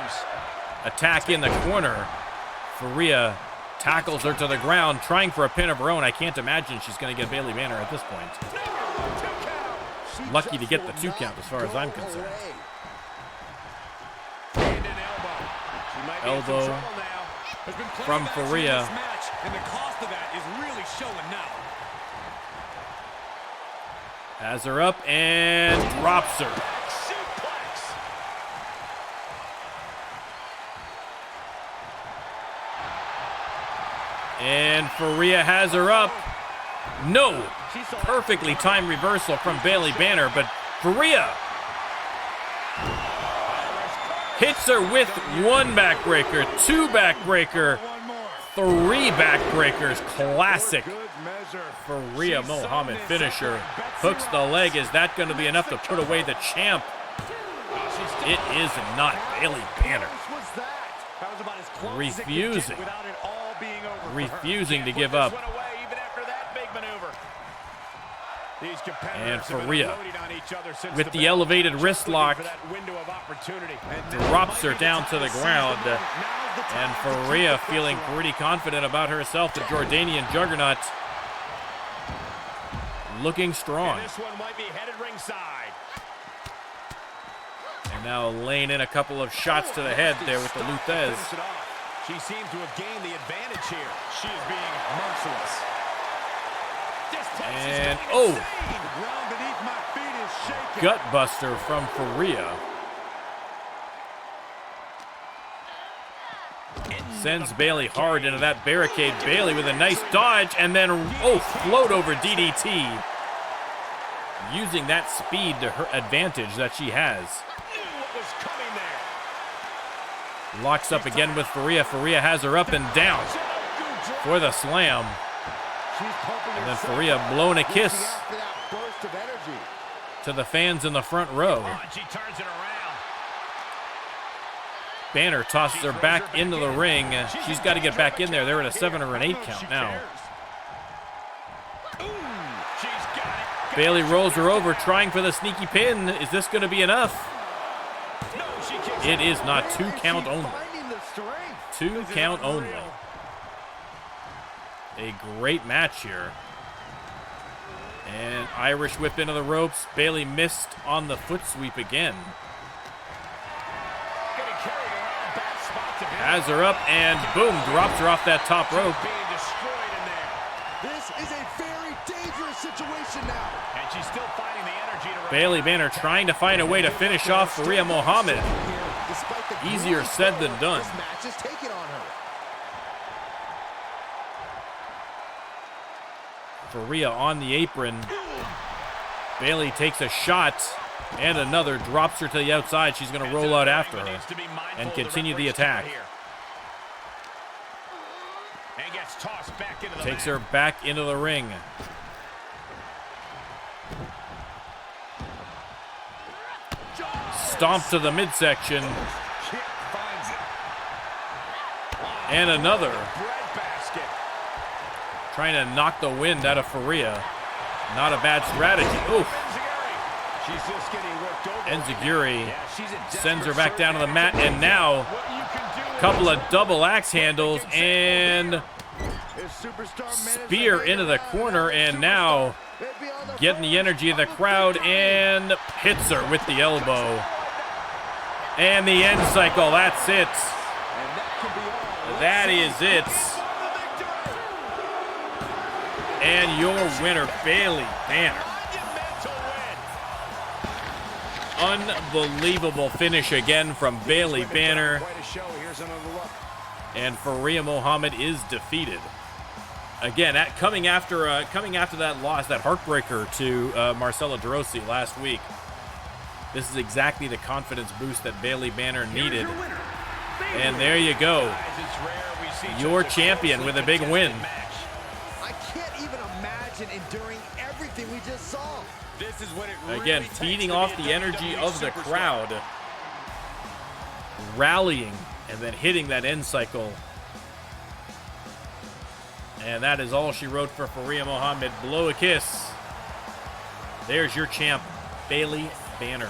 attack in the corner. Faria tackles her to the ground, trying for a pin of her own. I can't imagine she's going to get Bailey Banner at this point. Lucky to get the 2 count as far as I'm concerned. Elbow from Faria. And the cost of that is really showing now. Has her up and drops her. And Faria has her up. No. Perfectly timed reversal from Bailey Banner, but Faria hits her with 1 backbreaker, 2 backbreaker, 3 backbreakers. Classic Faria Mohammad finisher. Hooks the leg. Is that going to be enough to put away the champ? It is not. Bailey Banner refusing to give up. And Faria, with the elevated wrist lock, drops her down to the ground. And Faria feeling pretty confident about herself. The Jordanian Juggernaut looking strong. This one might be headed ringside. And now laying in a couple of shots to the head there with the Luthez. She seems to have gained the advantage here. She is being merciless. And gut buster from Faria. Sends Bayley hard into that barricade. Bayley with a nice dodge, and then float over DDT. Using that speed to her advantage that she has. Locks up again with Faria. Faria has her up and down for the slam. And then Faria blowing a kiss to the fans in the front row. Banner tosses her back into the ring. She's got to get back in there. They're at a 7 or an 8 count now. Bayley rolls her over, trying for the sneaky pin. Is this going to be enough? It is not. 2 count only. 2 count only. A great match here. And Irish whip into the ropes. Bayley missed on the foot sweep again. Has her up and boom, drops her off that top rope. This is a very dangerous situation now. And she's still finding the energy to Bayley Banner trying to find a way to finish off Faria Mohammad. Easier said than done. This match is taking on her. Faria on the apron. Bayley takes a shot and another, drops her to the outside. She's going to roll out after her and continue the attack. Takes her back into the ring. Stomp to the midsection. And another. Trying to knock the wind out of Faria. Not a bad strategy. Oof. Enziguri sends her back down to the mat, and now a couple of double axe handles and spear into the corner, and now getting the energy of the crowd and hits her with the elbow. And the end cycle, that's it. That is it. And your winner, Bayley Banner. Unbelievable finish again from Bayley Banner. And Faria Mohammad is defeated. Again, coming after that loss, that heartbreaker to Marcella DeRossi last week. This is exactly the confidence boost that Bayley Banner needed. And there you go. Your champion with a big win. I can't even imagine enduring everything we just saw. This is what it really Again, feeding off the energy of the crowd. Rallying and then hitting that end cycle. And that is all she wrote for Faria Mohammad. Blow a kiss. There's your champ, Bayley Banner.